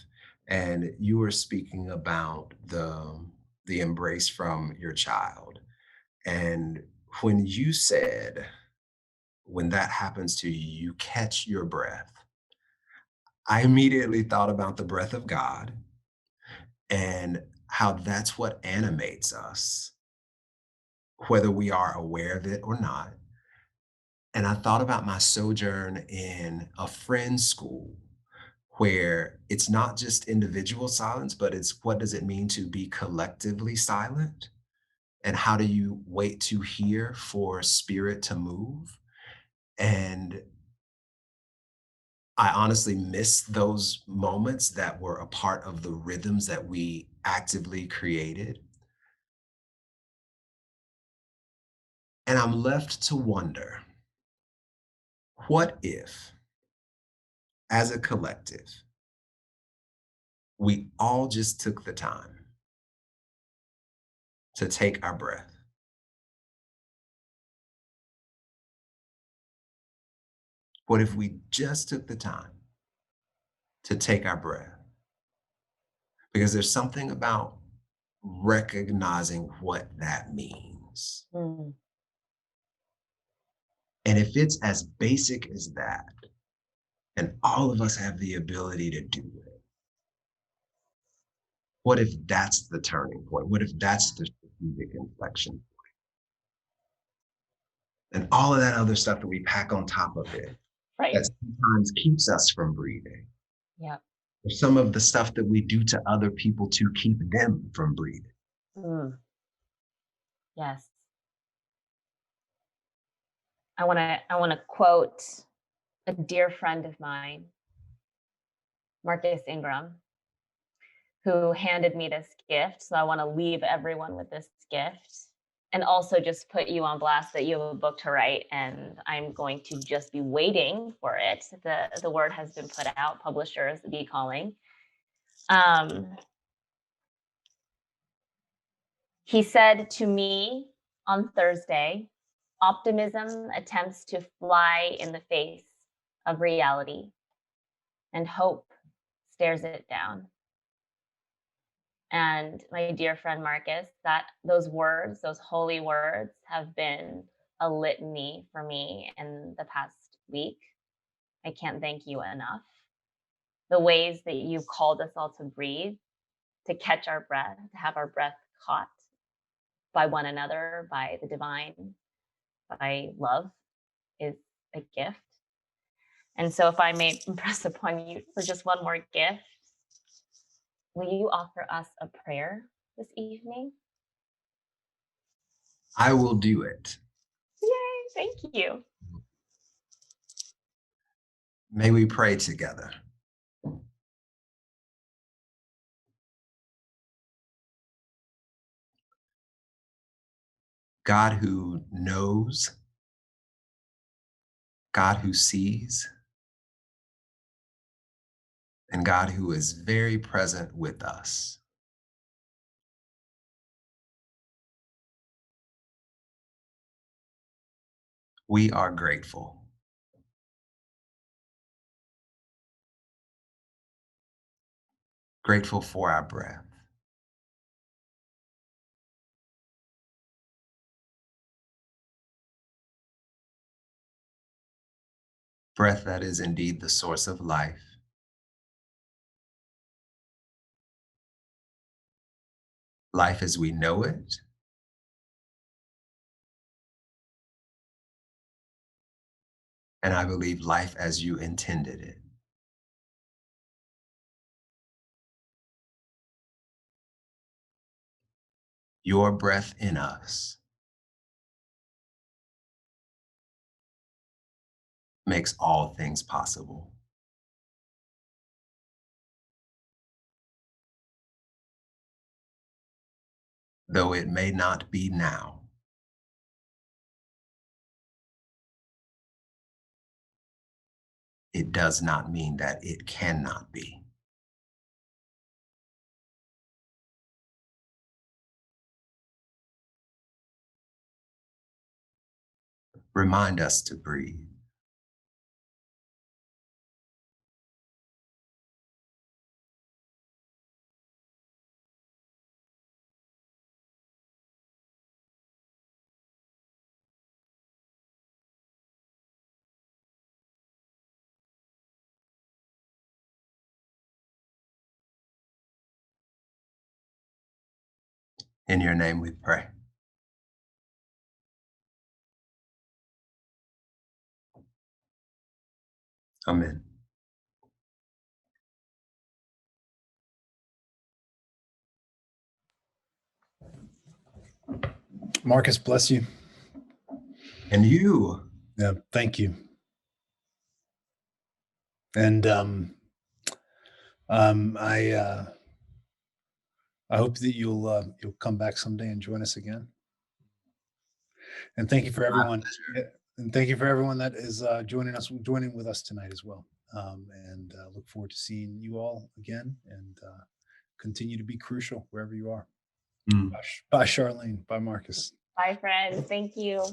and you were speaking about the embrace from your child. And when you said, when that happens to you, you catch your breath, I immediately thought about the breath of God and how that's what animates us, whether we are aware of it or not. And I thought about my sojourn in a friend's school where it's not just individual silence, but it's what does it mean to be collectively silent? And how do you wait to hear for spirit to move? And I honestly miss those moments that were a part of the rhythms that we actively created. And I'm left to wonder, what if, as a collective, we all just took the time to take our breath? What if we just took the time to take our breath? Because there's something about recognizing what that means. Mm. And if it's as basic as that, and all of us have the ability to do it, what if that's the turning point? What if that's the strategic inflection? And all of that other stuff that we pack on top of it Right. that sometimes keeps us from breathing, Yeah. or some of the stuff that we do to other people to keep them from breathing. Mm. Yes. I want to quote a dear friend of mine, Marcus Ingram, who handed me this gift. So I want to leave everyone with this gift and also just put you on blast that you have a book to write, and I'm going to just be waiting for it. The word has been put out, publishers be calling. He said to me on Thursday, optimism attempts to fly in the face of reality, and hope stares it down. And my dear friend Marcus, that those words, those holy words, have been a litany for me in the past week. I can't thank you enough. The ways that you've called us all to breathe, to catch our breath, to have our breath caught by one another, by the divine, by love, is a gift. And so, if I may impress upon you for just one more gift, will you offer us a prayer this evening? I will do it. Yay, thank you. May we pray together. God who knows, God who sees, and God who is very present with us. We are grateful. Grateful for our breath. Breath that is indeed the source of life. Life as we know it, and I believe life as you intended it. Your breath in us makes all things possible. Though it may not be now, it does not mean that it cannot be. Remind us to breathe. In your name we pray. Amen. Marcus, bless you. And you. Yeah, thank you. And I hope that you'll come back someday and join us again. And thank you for everyone. And thank you for everyone that is joining with us tonight as well. And look forward to seeing you all again, and continue to be crucial wherever you are. Bye, Charlene. Bye, Marcus. Bye, friends. Thank you.